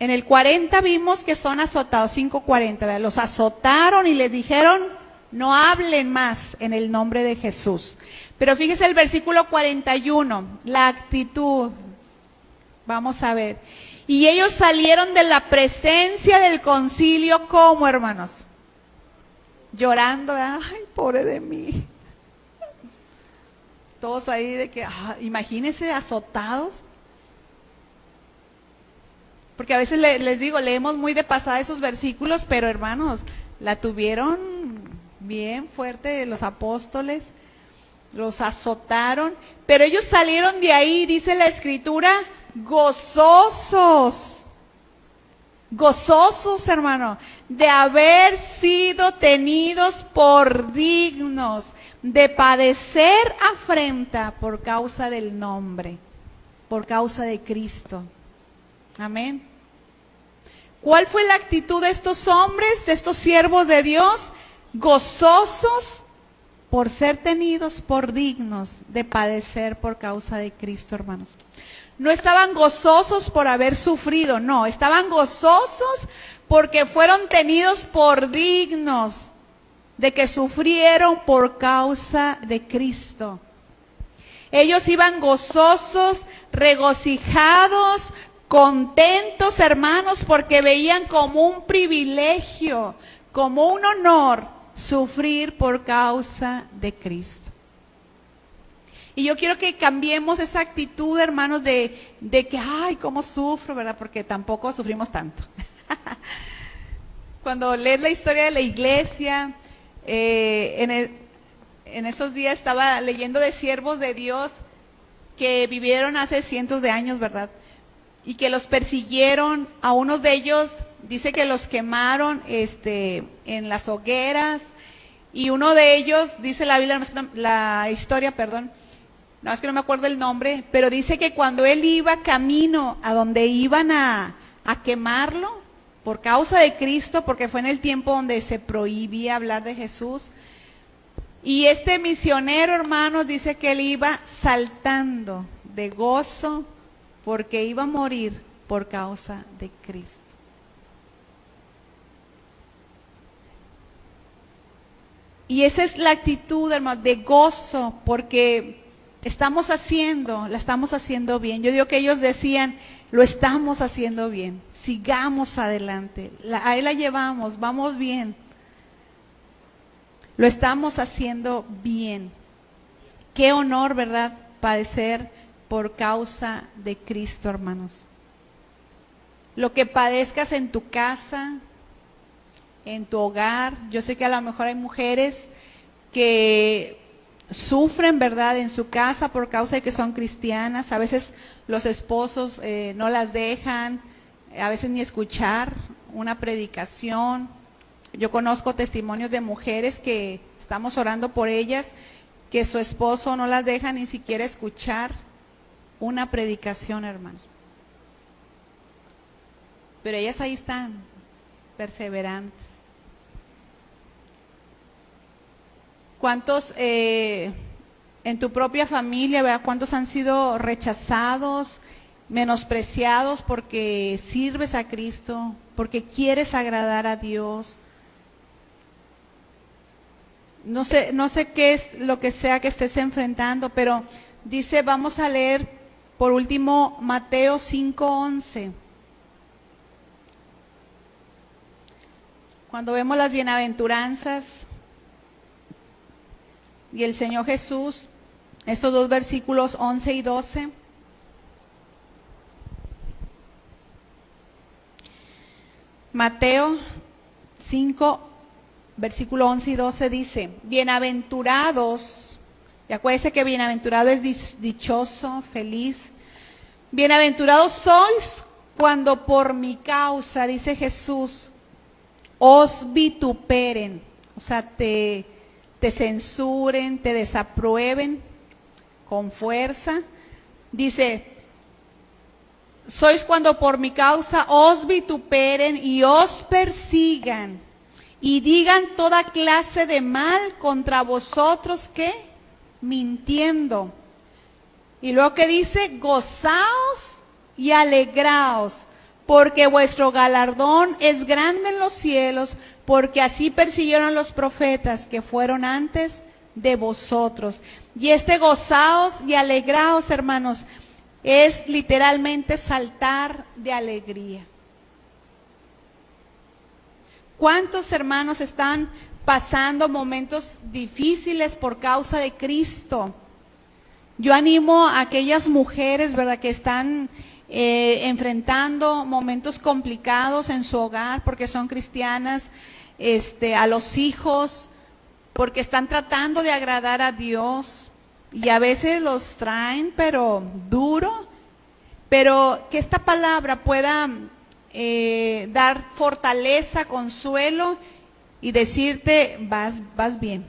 en el 40 vimos que son azotados, 5:40, ¿verdad? Los azotaron y les dijeron, no hablen más en el nombre de Jesús. Pero fíjese el versículo 41, la actitud. Vamos a ver. Y ellos salieron de la presencia del concilio, ¿cómo, hermanos? Llorando, ay, pobre de mí. Todos ahí de que, imagínense, azotados. Porque a veces les digo, leemos muy de pasada esos versículos, pero hermanos, la tuvieron bien fuerte los apóstoles, los azotaron, pero ellos salieron de ahí, dice la Escritura, gozosos, hermano, de haber sido tenidos por dignos de padecer afrenta por causa del nombre, por causa de Cristo. Amén. ¿Cuál fue la actitud de estos hombres, de estos siervos de Dios? Gozosos por ser tenidos por dignos de padecer por causa de Cristo, hermanos. No estaban gozosos por haber sufrido, no, estaban gozosos porque fueron tenidos por dignos de que sufrieron por causa de Cristo. Ellos iban gozosos, regocijados, contentos, hermanos, porque veían como un privilegio, como un honor, sufrir por causa de Cristo. Y yo quiero que cambiemos esa actitud, hermanos, de que, ay, cómo sufro, ¿verdad? Porque tampoco sufrimos tanto. Cuando lees la historia de la iglesia, en esos días estaba leyendo de siervos de Dios que vivieron hace cientos de años, ¿verdad? Y que los persiguieron, a unos de ellos dice que los quemaron en las hogueras, y uno de ellos, dice la Biblia, la historia, perdón, no es que no me acuerdo el nombre, pero dice que cuando él iba camino a donde iban a quemarlo, por causa de Cristo, porque fue en el tiempo donde se prohibía hablar de Jesús, y este misionero, hermanos, dice que él iba saltando de gozo, porque iba a morir por causa de Cristo. Y esa es la actitud, hermano, de gozo, porque la estamos haciendo bien. Yo digo que ellos decían, lo estamos haciendo bien, sigamos adelante, ahí la llevamos, vamos bien. Lo estamos haciendo bien. Qué honor, ¿verdad? Padecer por causa de Cristo, hermanos. Lo que padezcas en tu casa, en tu hogar, yo sé que a lo mejor hay mujeres que sufren, ¿verdad?, en su casa por causa de que son cristianas. A veces los esposos no las dejan, a veces ni escuchar una predicación. Yo conozco testimonios de mujeres que estamos orando por ellas, que su esposo no las deja ni siquiera escuchar una predicación, hermano. Pero ellas ahí están, perseverantes. ¿Cuántos en tu propia familia, ¿verdad? ¿Cuántos han sido rechazados, menospreciados porque sirves a Cristo, porque quieres agradar a Dios? No sé qué es lo que sea que estés enfrentando, pero dice, vamos a leer por último Mateo 5:11. Cuando vemos las bienaventuranzas y el Señor Jesús, estos dos versículos 11 y 12. Mateo 5, versículo 11 y 12 dice, bienaventurados, y acuérdense que bienaventurado es dichoso, feliz. Bienaventurados sois cuando por mi causa, dice Jesús, os vituperen, o sea, te censuren, te desaprueben con fuerza. Dice, sois cuando por mi causa os vituperen y os persigan y digan toda clase de mal contra vosotros, ¿qué? Mintiendo. Y luego que dice, gozaos y alegraos, porque vuestro galardón es grande en los cielos, porque así persiguieron los profetas que fueron antes de vosotros. Y este gozaos y alegraos, hermanos, es literalmente saltar de alegría. ¿Cuántos hermanos están pasando momentos difíciles por causa de Cristo? Yo animo a aquellas mujeres, ¿verdad?, que están enfrentando momentos complicados en su hogar porque son cristianas, a los hijos, porque están tratando de agradar a Dios y a veces los traen, pero duro, pero que esta palabra pueda dar fortaleza, consuelo y decirte, vas bien,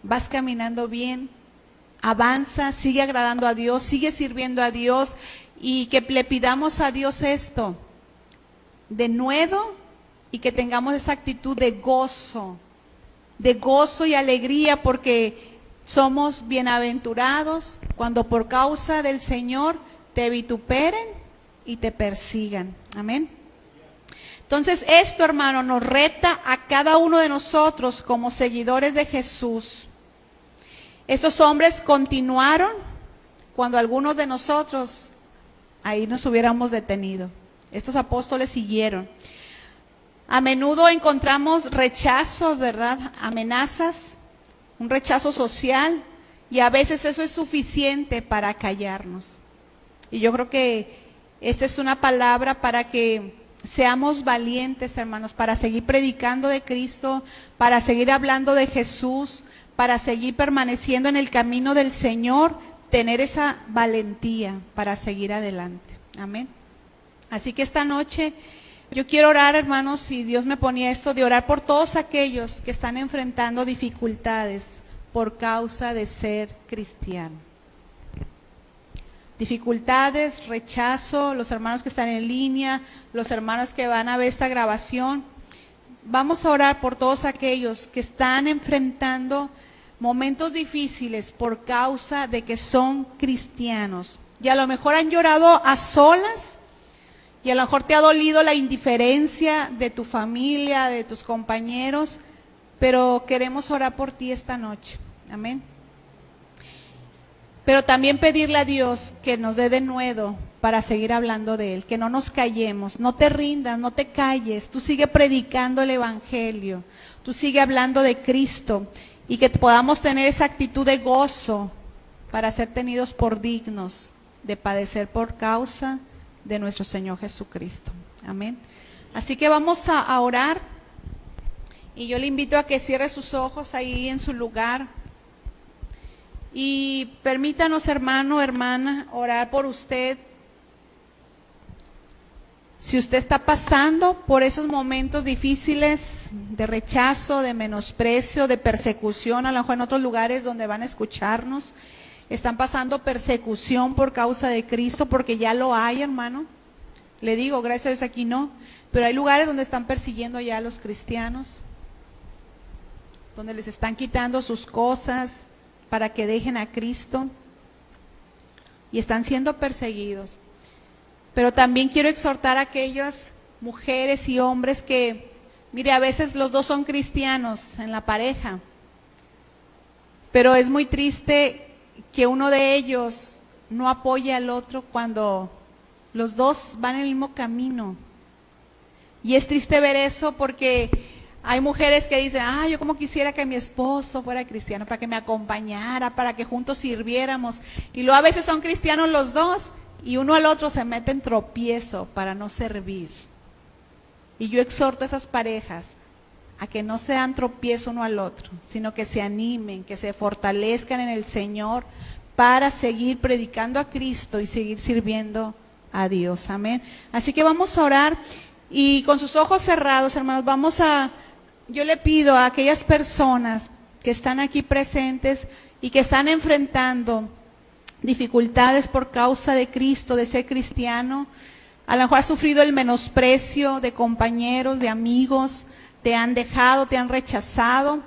vas caminando bien, avanza, sigue agradando a Dios, sigue sirviendo a Dios, y que le pidamos a Dios esto, de nuevo, y que tengamos esa actitud de gozo y alegría, porque somos bienaventurados cuando por causa del Señor te vituperen y te persigan. Amén. Entonces esto, hermano, nos reta a cada uno de nosotros como seguidores de Jesús. Estos hombres continuaron cuando algunos de nosotros ahí nos hubiéramos detenido. Estos apóstoles siguieron. A menudo encontramos rechazos, ¿verdad? Amenazas, un rechazo social, y a veces eso es suficiente para callarnos. Y yo creo que esta es una palabra para que seamos valientes, hermanos, para seguir predicando de Cristo, para seguir hablando de Jesús, para seguir permaneciendo en el camino del Señor, tener esa valentía para seguir adelante. Amén. Así que esta noche yo quiero orar, hermanos, si Dios me ponía esto, de orar por todos aquellos que están enfrentando dificultades por causa de ser cristiano. Dificultades, rechazo, los hermanos que están en línea, los hermanos que van a ver esta grabación. Vamos a orar por todos aquellos que están enfrentando momentos difíciles por causa de que son cristianos. Y a lo mejor han llorado a solas, y a lo mejor te ha dolido la indiferencia de tu familia, de tus compañeros, pero queremos orar por ti esta noche. Amén. Pero también pedirle a Dios que nos dé denuedo para seguir hablando de Él, que no nos callemos, no te rindas, no te calles, tú sigue predicando el Evangelio, tú sigue hablando de Cristo, y que podamos tener esa actitud de gozo para ser tenidos por dignos de padecer por causa de nuestro Señor Jesucristo. Amén. Así que vamos a orar, y yo le invito a que cierre sus ojos ahí en su lugar. Y permítanos, hermano, hermana, orar por usted. Si usted está pasando por esos momentos difíciles de rechazo, de menosprecio, de persecución, a lo mejor en otros lugares donde van a escucharnos, están pasando persecución por causa de Cristo, porque ya lo hay, hermano. Le digo, gracias a Dios aquí no, pero hay lugares donde están persiguiendo ya a los cristianos, donde les están quitando sus cosas para que dejen a Cristo, y están siendo perseguidos. Pero también quiero exhortar a aquellas mujeres y hombres que, mire, a veces los dos son cristianos en la pareja, pero es muy triste que uno de ellos no apoye al otro cuando los dos van en el mismo camino. Y es triste ver eso, porque hay mujeres que dicen, yo como quisiera que mi esposo fuera cristiano, para que me acompañara, para que juntos sirviéramos. Y luego a veces son cristianos los dos, y uno al otro se mete en tropiezo para no servir. Y yo exhorto a esas parejas a que no sean tropiezo uno al otro, sino que se animen, que se fortalezcan en el Señor para seguir predicando a Cristo y seguir sirviendo a Dios. Amén. Así que vamos a orar, y con sus ojos cerrados, hermanos, yo le pido a aquellas personas que están aquí presentes y que están enfrentando dificultades por causa de Cristo, de ser cristiano, a lo mejor has sufrido el menosprecio de compañeros, de amigos, te han dejado, te han rechazado,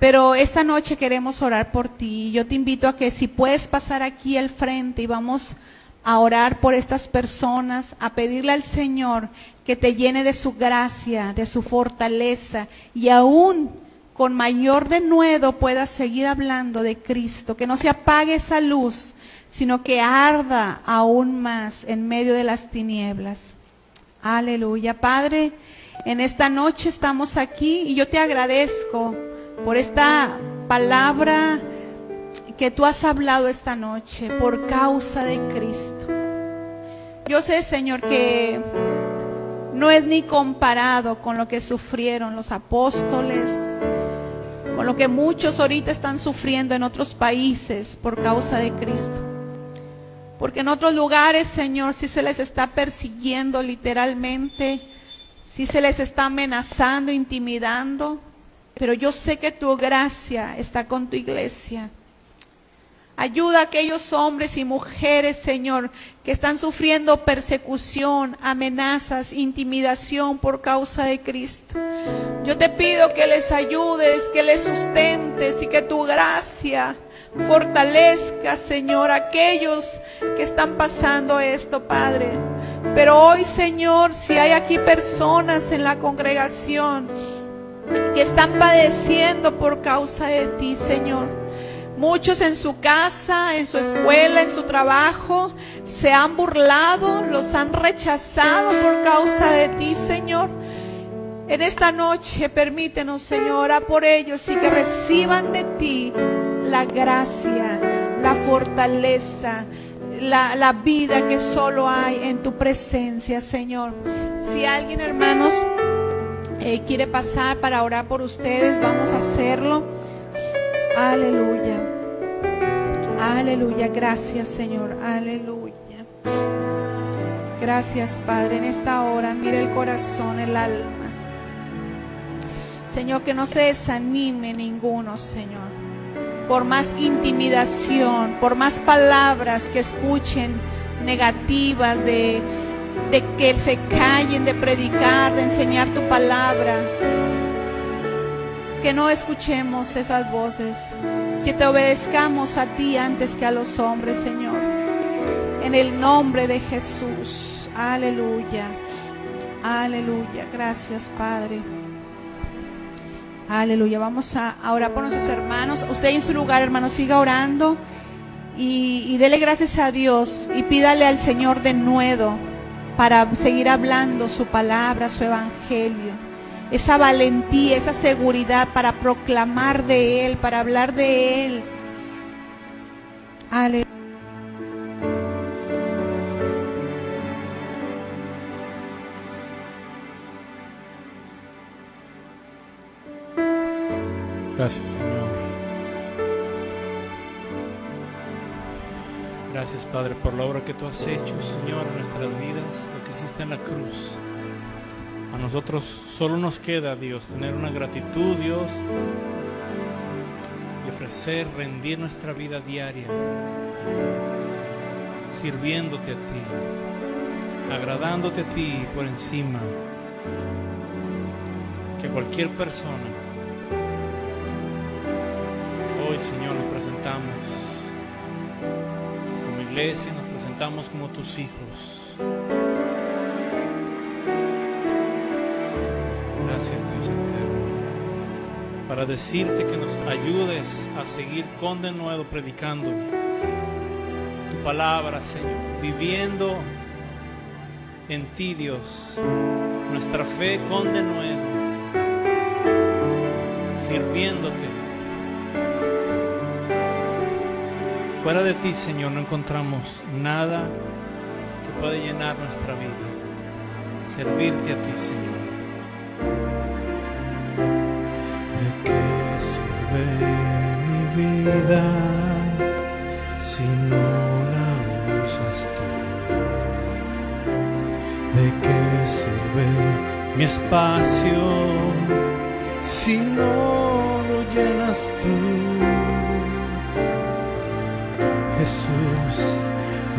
Pero esta noche queremos orar por ti. Yo te invito a que si puedes pasar aquí al frente y vamos a orar por estas personas, a pedirle al Señor que te llene de su gracia, de su fortaleza, y aún con mayor denuedo puedas seguir hablando de Cristo, que no se apague esa luz, sino que arda aún más en medio de las tinieblas. Aleluya. Padre, en esta noche estamos aquí y yo te agradezco por esta palabra que tú has hablado esta noche, por causa de Cristo. Yo sé, Señor, que no es ni comparado con lo que sufrieron los apóstoles, con lo que muchos ahorita están sufriendo en otros países por causa de Cristo. Porque en otros lugares, Señor, sí se les está persiguiendo literalmente, sí se les está amenazando, intimidando, pero yo sé que tu gracia está con tu iglesia. Ayuda a aquellos hombres y mujeres, Señor, que están sufriendo persecución, amenazas, intimidación por causa de Cristo. Yo te pido que les ayudes, que les sustentes y que tu gracia fortalezca, Señor, a aquellos que están pasando esto, Padre. Pero hoy, Señor, si hay aquí personas en la congregación que están padeciendo por causa de ti, Señor, muchos en su casa, en su escuela, en su trabajo, se han burlado, los han rechazado por causa de ti, Señor. En esta noche, permítenos, Señor, orar por ellos y que reciban de ti la gracia, la fortaleza, la vida que solo hay en tu presencia, Señor. Si alguien, hermanos, quiere pasar para orar por ustedes, vamos a hacerlo. Aleluya. Aleluya. Gracias, Señor. Aleluya. Gracias, Padre. En esta hora, mira el corazón, el alma. Señor, que no se desanime ninguno, Señor. Por más intimidación, por más palabras que escuchen negativas, de que se callen de predicar, de enseñar tu palabra. Que no escuchemos esas voces, que te obedezcamos a ti antes que a los hombres, Señor. En el nombre de Jesús. Aleluya. Aleluya. Gracias, Padre. Aleluya. Vamos a orar por nuestros hermanos. Usted en su lugar, hermano, siga orando y dele gracias a Dios y pídale al Señor denuedo para seguir hablando su palabra, su evangelio. Esa valentía, esa seguridad para proclamar de Él, para hablar de Él. Aleluya. Gracias, Señor. Gracias, Padre, por la obra que tú has hecho, Señor, en nuestras vidas, lo que hiciste en la cruz. A nosotros solo nos queda, Dios, tener una gratitud, Dios, y ofrecer, rendir nuestra vida diaria, sirviéndote a ti, agradándote a ti por encima que cualquier persona. Hoy, Señor, nos presentamos como iglesia, nos presentamos como tus hijos. Gracias, Dios eterno, para decirte que nos ayudes a seguir con denuedo predicando tu palabra, Señor, viviendo en ti, Dios, nuestra fe con denuedo, sirviéndote. Fuera de ti, Señor, no encontramos nada que pueda llenar nuestra vida. Servirte a ti, Señor. ¿De qué sirve mi vida si no la usas tú? ¿De qué sirve mi espacio si no lo llenas tú? Jesús,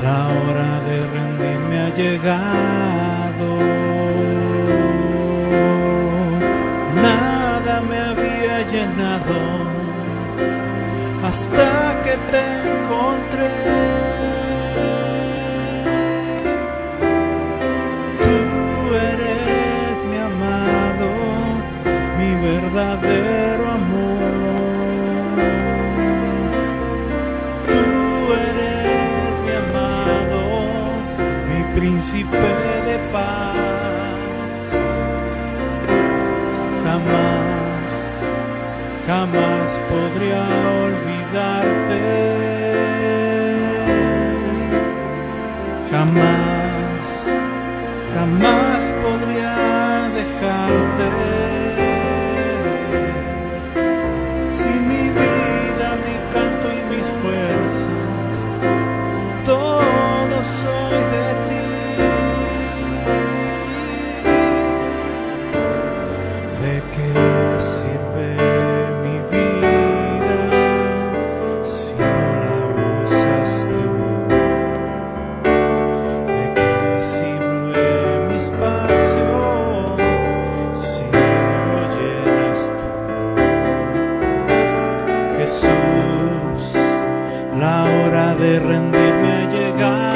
la hora de rendirme ha llegado. Nada me había llenado hasta que te encontré. Tú eres mi amado, mi verdadero amor. Tú eres mi amado, mi príncipe de paz. Jamás podría olvidarte, jamás podría dejarte. Si mi vida, mi canto y mis fuerzas, todo soy de ti. ¿De qué sirve mi vida si no la usas tú? ¿De qué sirve mi espacio si no lo llenas tú? Jesús, la hora de rendirme ha llegado.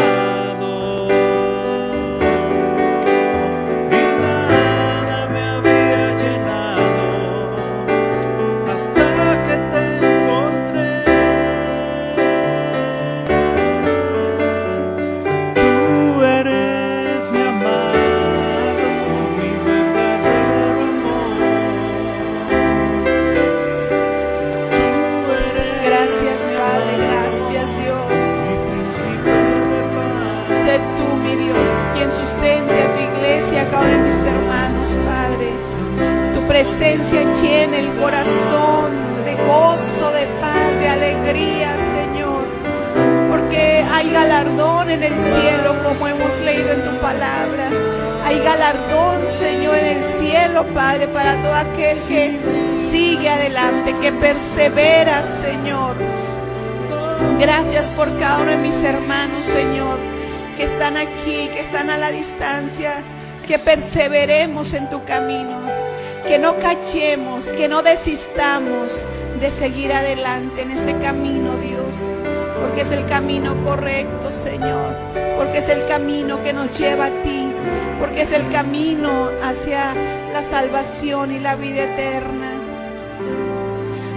Presencia llena el corazón de gozo, de paz, de alegría, Señor, porque hay galardón en el cielo, como hemos leído en tu palabra. Hay galardón, Señor, en el cielo, Padre, para todo aquel que sigue adelante, que persevera, Señor. Gracias por cada uno de mis hermanos, Señor, que están aquí, que están a la distancia, que perseveremos en tu camino, que no callemos, que no desistamos de seguir adelante en este camino, Dios, porque es el camino correcto, Señor, porque es el camino que nos lleva a ti, porque es el camino hacia la salvación y la vida eterna.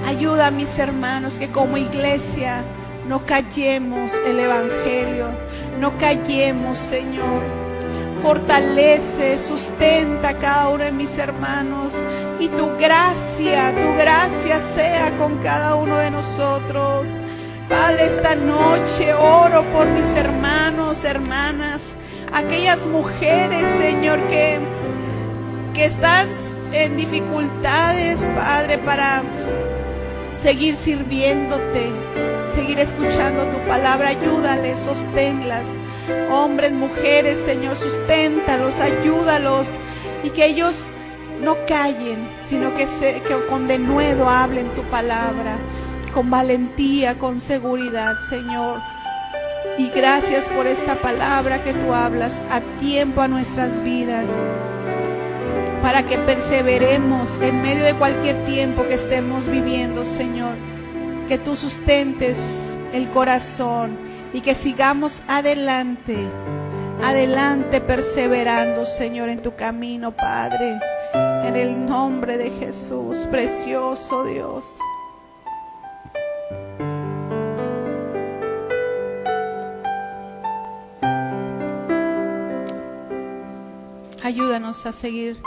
Ayuda a mis hermanos que como iglesia no callemos el evangelio, no callemos, Señor. Fortalece, sustenta a cada uno de mis hermanos y tu gracia sea con cada uno de nosotros. Padre, esta noche oro por mis hermanos, hermanas, aquellas mujeres, Señor, que están en dificultades, Padre, para seguir sirviéndote, seguir escuchando tu palabra. Ayúdales, sosténlas. Hombres, mujeres, Señor, susténtalos, ayúdalos, y que ellos no callen, sino que con denuedo hablen tu palabra, con valentía, con seguridad, Señor. Y gracias por esta palabra que tú hablas a tiempo a nuestras vidas, para que perseveremos en medio de cualquier tiempo que estemos viviendo, Señor. Que tú sustentes el corazón y que sigamos adelante, adelante perseverando, Señor, en tu camino, Padre, en el nombre de Jesús, precioso Dios. Ayúdanos a seguir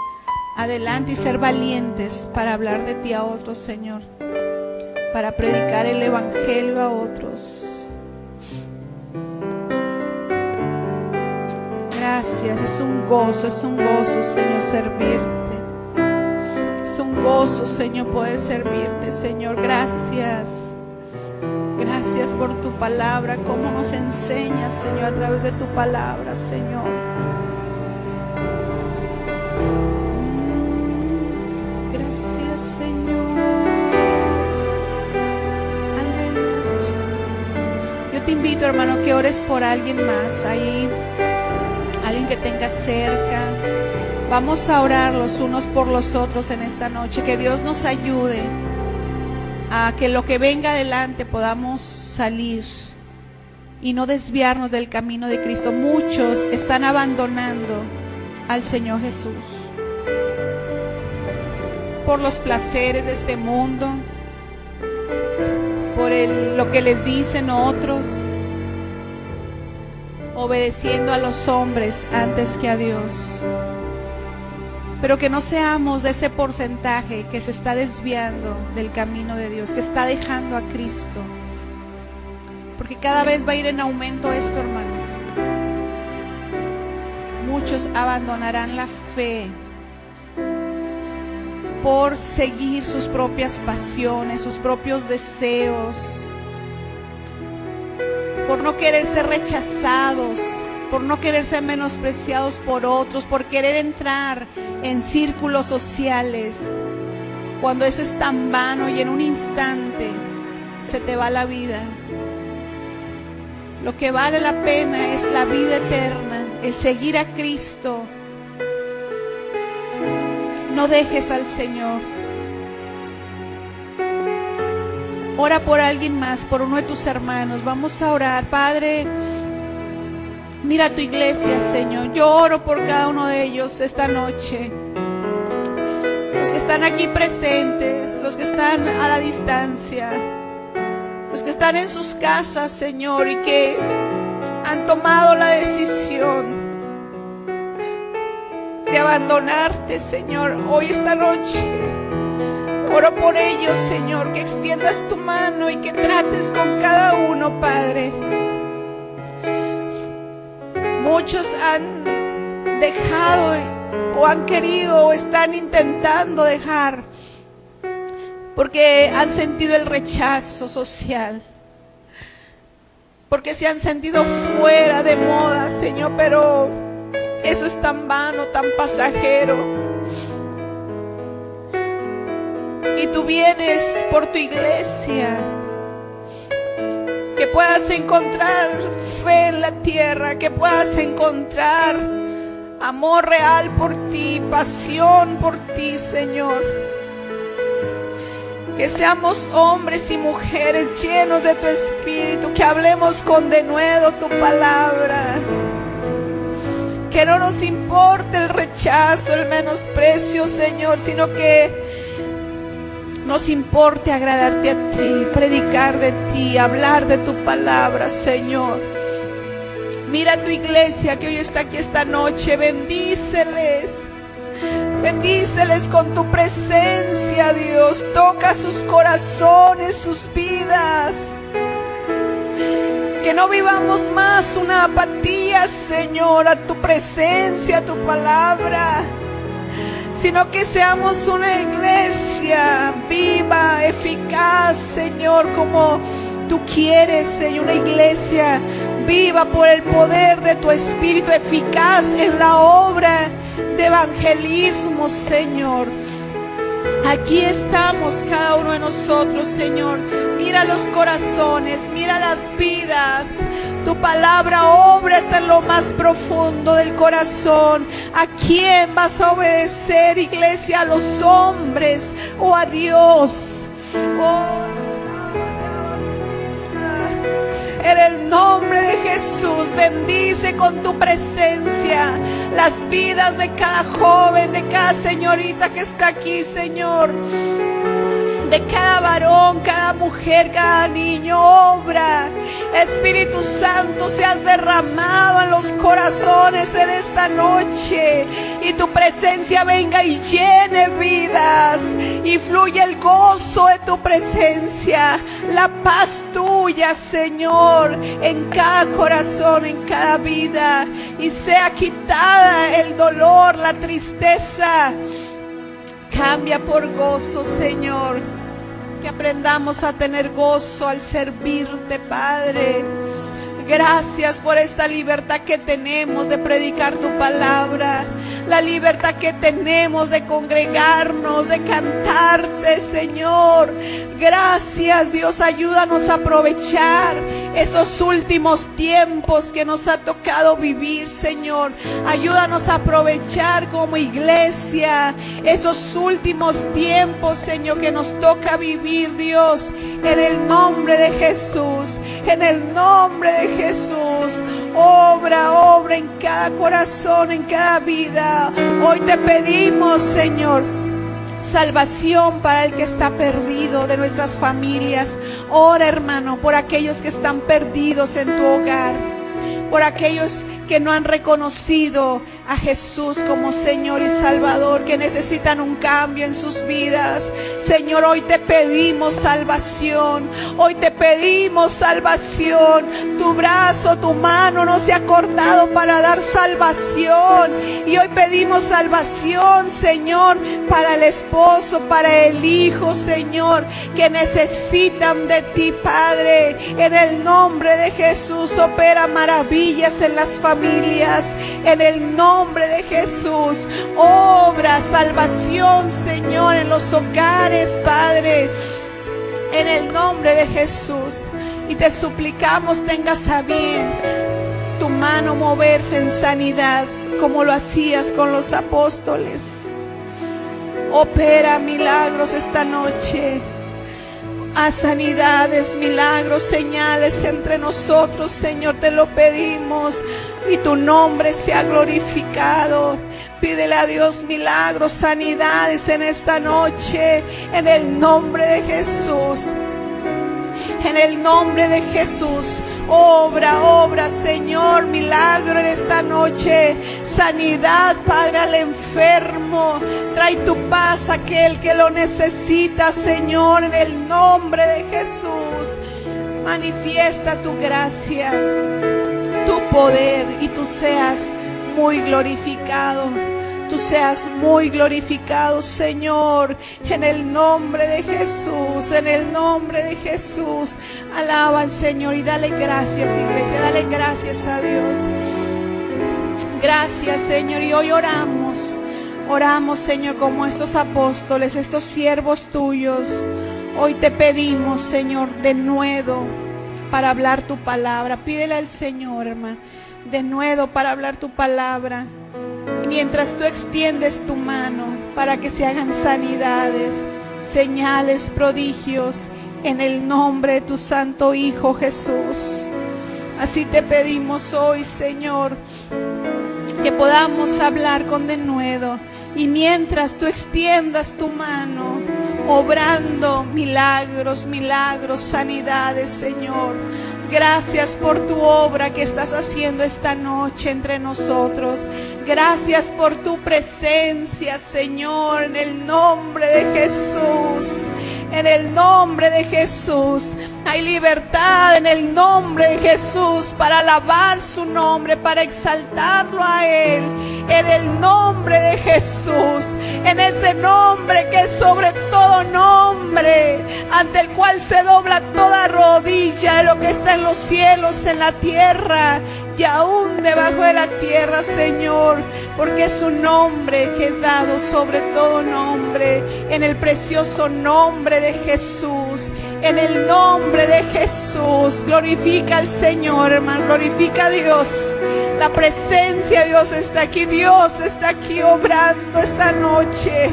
adelante y ser valientes para hablar de ti a otros, Señor, para predicar el evangelio a otros. Gracias, es un gozo, Señor, servirte. Es un gozo, Señor, poder servirte, Señor. Gracias. Gracias por tu palabra, cómo nos enseñas, Señor, a través de tu palabra, Señor. Gracias, Señor. Aleluya. Yo te invito, hermano, que ores por alguien más ahí, alguien que tengas cerca. Vamos a orar los unos por los otros en esta noche. Que Dios nos ayude a que lo que venga adelante podamos salir y no desviarnos del camino de Cristo. Muchos están abandonando al Señor Jesús por los placeres de este mundo, por lo que les dicen otros, obedeciendo a los hombres antes que a Dios. Pero que no seamos de ese porcentaje que se está desviando del camino de Dios, que está dejando a Cristo. Porque cada vez va a ir en aumento esto, hermanos. Muchos abandonarán la fe por seguir sus propias pasiones, sus propios deseos, por no querer ser rechazados, por no querer ser menospreciados por otros, por querer entrar en círculos sociales, cuando eso es tan vano y en un instante se te va la vida. Lo que vale la pena es la vida eterna, el seguir a Cristo. No dejes al Señor. Ora por alguien más, por uno de tus hermanos. Vamos a orar. Padre, mira tu iglesia, Señor. Yo oro por cada uno de ellos esta noche. Los que están aquí presentes, los que están a la distancia, los que están en sus casas, Señor, y que han tomado la decisión de abandonarte, Señor, hoy esta noche. Oro por ellos, Señor, que extiendas tu mano y que trates con cada uno, Padre. Muchos han dejado o han querido o están intentando dejar porque han sentido el rechazo social, porque se han sentido fuera de moda, Señor, pero eso es tan vano, tan pasajero. Y tú vienes por tu iglesia, que puedas encontrar fe en la tierra, que puedas encontrar amor real por ti, pasión por ti, Señor. Que seamos hombres y mujeres llenos de tu espíritu, que hablemos con denuedo tu palabra. Que no nos importe el rechazo, el menosprecio, Señor, sino que nos importe agradarte a ti, predicar de ti, hablar de tu palabra, Señor. Mira tu iglesia que hoy está aquí esta noche, bendíceles. Bendíceles con tu presencia, Dios. Toca sus corazones, sus vidas. Que no vivamos más una apatía, Señor, a tu presencia, a tu palabra, sino que seamos una iglesia viva, eficaz, Señor, como tú quieres, Señor. Una iglesia viva por el poder de tu Espíritu, eficaz en la obra de evangelismo, Señor. Aquí estamos cada uno de nosotros, Señor. Mira los corazones, mira las vidas. Tu palabra obra hasta en lo más profundo del corazón. ¿A quién vas a obedecer, iglesia? ¿A los hombres o a Dios? Oh, en el nombre de Jesús, bendice con tu presencia las vidas de cada joven, de cada señorita que está aquí, Señor, de cada varón, cada mujer, cada niño. Obra, Espíritu Santo, seas derramado en los corazones en esta noche, y tu presencia venga y llene vidas, y fluye el gozo de tu presencia, la paz tuya, Señor, en cada corazón, en cada vida, y sea quitada el dolor, la tristeza. Cambia por gozo, Señor. Que aprendamos a tener gozo al servirte, Padre. Gracias por esta libertad que tenemos de predicar tu palabra, la libertad que tenemos de congregarnos, de cantarte, Señor. Gracias, Dios, ayúdanos a aprovechar esos últimos tiempos que nos ha tocado vivir, Señor. Ayúdanos a aprovechar como iglesia esos últimos tiempos, Señor, que nos toca vivir, Dios, en el nombre de Jesús, en el nombre de Jesús. Obra en cada corazón, en cada vida. Hoy te pedimos, Señor, salvación para el que está perdido de nuestras familias. Ora, hermano, por aquellos que están perdidos en tu hogar, por aquellos que no han reconocido a Jesús como Señor y Salvador, que necesitan un cambio en sus vidas. Señor, hoy te pedimos salvación, hoy te pedimos salvación. Tu brazo, tu mano no se ha cortado para dar salvación, y hoy pedimos salvación, Señor, para el esposo, para el hijo, Señor, que necesitan de ti, Padre. En el nombre de Jesús, opera maravillas en las familias, en el nombre de Jesús. Obra salvación, Señor, en los hogares, Padre, en el nombre de Jesús. Y te suplicamos tengas a bien tu mano moverse en sanidad, como lo hacías con los apóstoles. Opera milagros esta noche. A sanidades, milagros, señales entre nosotros, Señor, te lo pedimos, y tu nombre sea glorificado. Pídele a Dios milagros, sanidades en esta noche, en el nombre de Jesús. En el nombre de Jesús, obra, Señor, milagro en esta noche. Sanidad, Padre, al enfermo. Trae tu paz a aquel que lo necesita, Señor, en el nombre de Jesús. Manifiesta tu gracia, tu poder, y tú seas muy glorificado. Tú seas muy glorificado, Señor, en el nombre de Jesús, en el nombre de Jesús. Alaba al Señor y dale gracias, iglesia, dale gracias a Dios. Gracias, Señor, y hoy oramos, Señor, como estos apóstoles, estos siervos tuyos. Hoy te pedimos, Señor, de nuevo para hablar tu palabra. Pídele al Señor, hermano, de nuevo para hablar tu palabra. Mientras tú extiendes tu mano para que se hagan sanidades, señales, prodigios, en el nombre de tu santo Hijo Jesús. Así te pedimos hoy, Señor, que podamos hablar con denuedo, y mientras tú extiendas tu mano, obrando milagros, sanidades, Señor. Gracias por tu obra que estás haciendo esta noche entre nosotros. Gracias por tu presencia, Señor, en el nombre de Jesús. En el nombre de Jesús hay libertad, en el nombre de Jesús, para alabar su nombre, para exaltarlo a Él. En el nombre de Jesús, en ese nombre que es sobre todo nombre, ante el cual se dobla toda rodilla de lo que está en los cielos, en la tierra y aún debajo de la tierra, Señor, porque es un nombre que es dado sobre todo nombre, en el precioso nombre de Jesús. En el nombre de Jesús, glorifica al Señor, hermano, glorifica a Dios. La presencia de Dios está aquí, Dios está aquí obrando esta noche.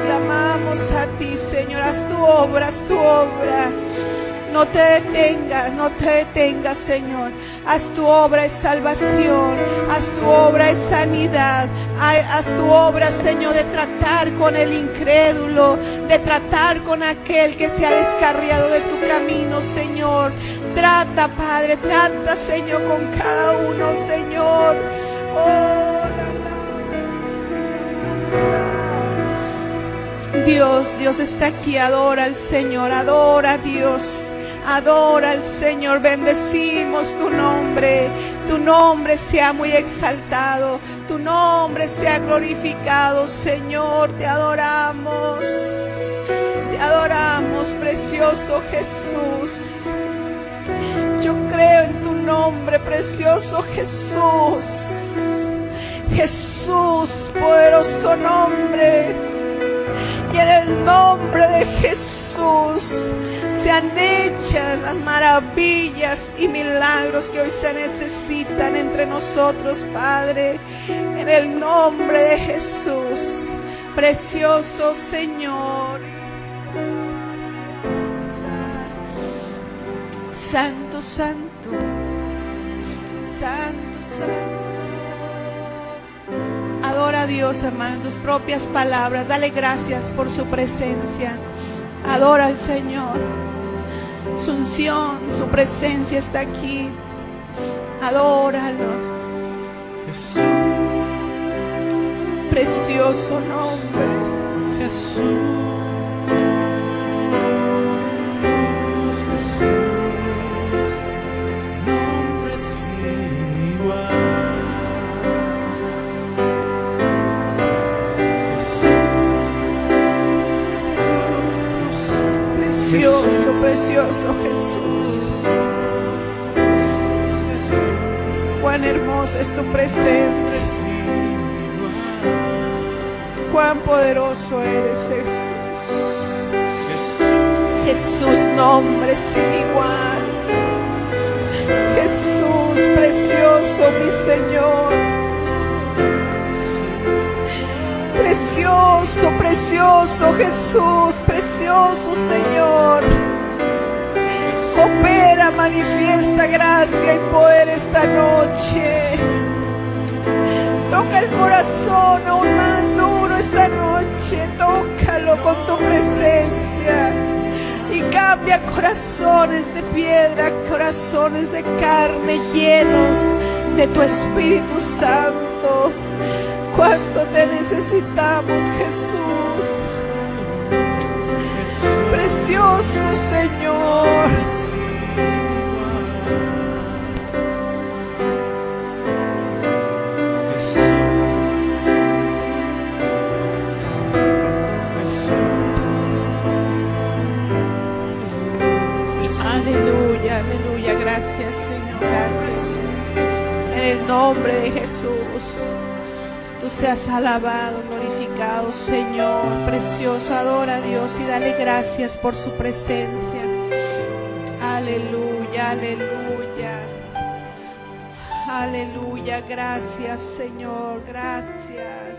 Clamamos a ti, Señor, haz tu obra, No te detengas, Señor. Haz tu obra de salvación, haz tu obra de sanidad, haz tu obra, Señor, de tratar con el incrédulo, de tratar con aquel que se ha descarriado de tu camino, Señor. Trata, Padre, trata, Señor, con cada uno, Señor. Dios está aquí, adora al Señor, adora a Dios. Adora al Señor, bendecimos tu nombre sea muy exaltado, tu nombre sea glorificado, Señor, te adoramos, precioso Jesús. Yo creo en tu nombre, precioso Jesús. Jesús, poderoso nombre. Y en el nombre de Jesús sean hechas las maravillas y milagros que hoy se necesitan entre nosotros, Padre. En el nombre de Jesús, precioso Señor. Santo, santo, santo, santo. Adora a Dios, hermano, en tus propias palabras. Dale gracias por su presencia. Adora al Señor. Su unción, su presencia está aquí. Adóralo. Jesús, Precioso nombre. Jesús. Precioso, precioso Jesús. Cuán hermosa es tu presencia. Cuán poderoso eres, Jesús. Jesús, nombre sin igual. Jesús, precioso, mi Señor. Precioso, precioso Jesús, precioso Señor. Opera, manifiesta gracia y poder esta noche. Toca el corazón aún más duro esta noche. Tócalo con tu presencia. Y cambia corazones de piedra, corazones de carne llenos de tu Espíritu Santo. Cuánto te necesitamos, Jesús. Precioso Señor. Aleluya, aleluya. Gracias, Señor. Gracias. En el nombre de Jesús. Tú seas alabado, glorificado, Señor, precioso. Adora a Dios y dale gracias por su presencia. Aleluya, aleluya. Aleluya, gracias, Señor, gracias.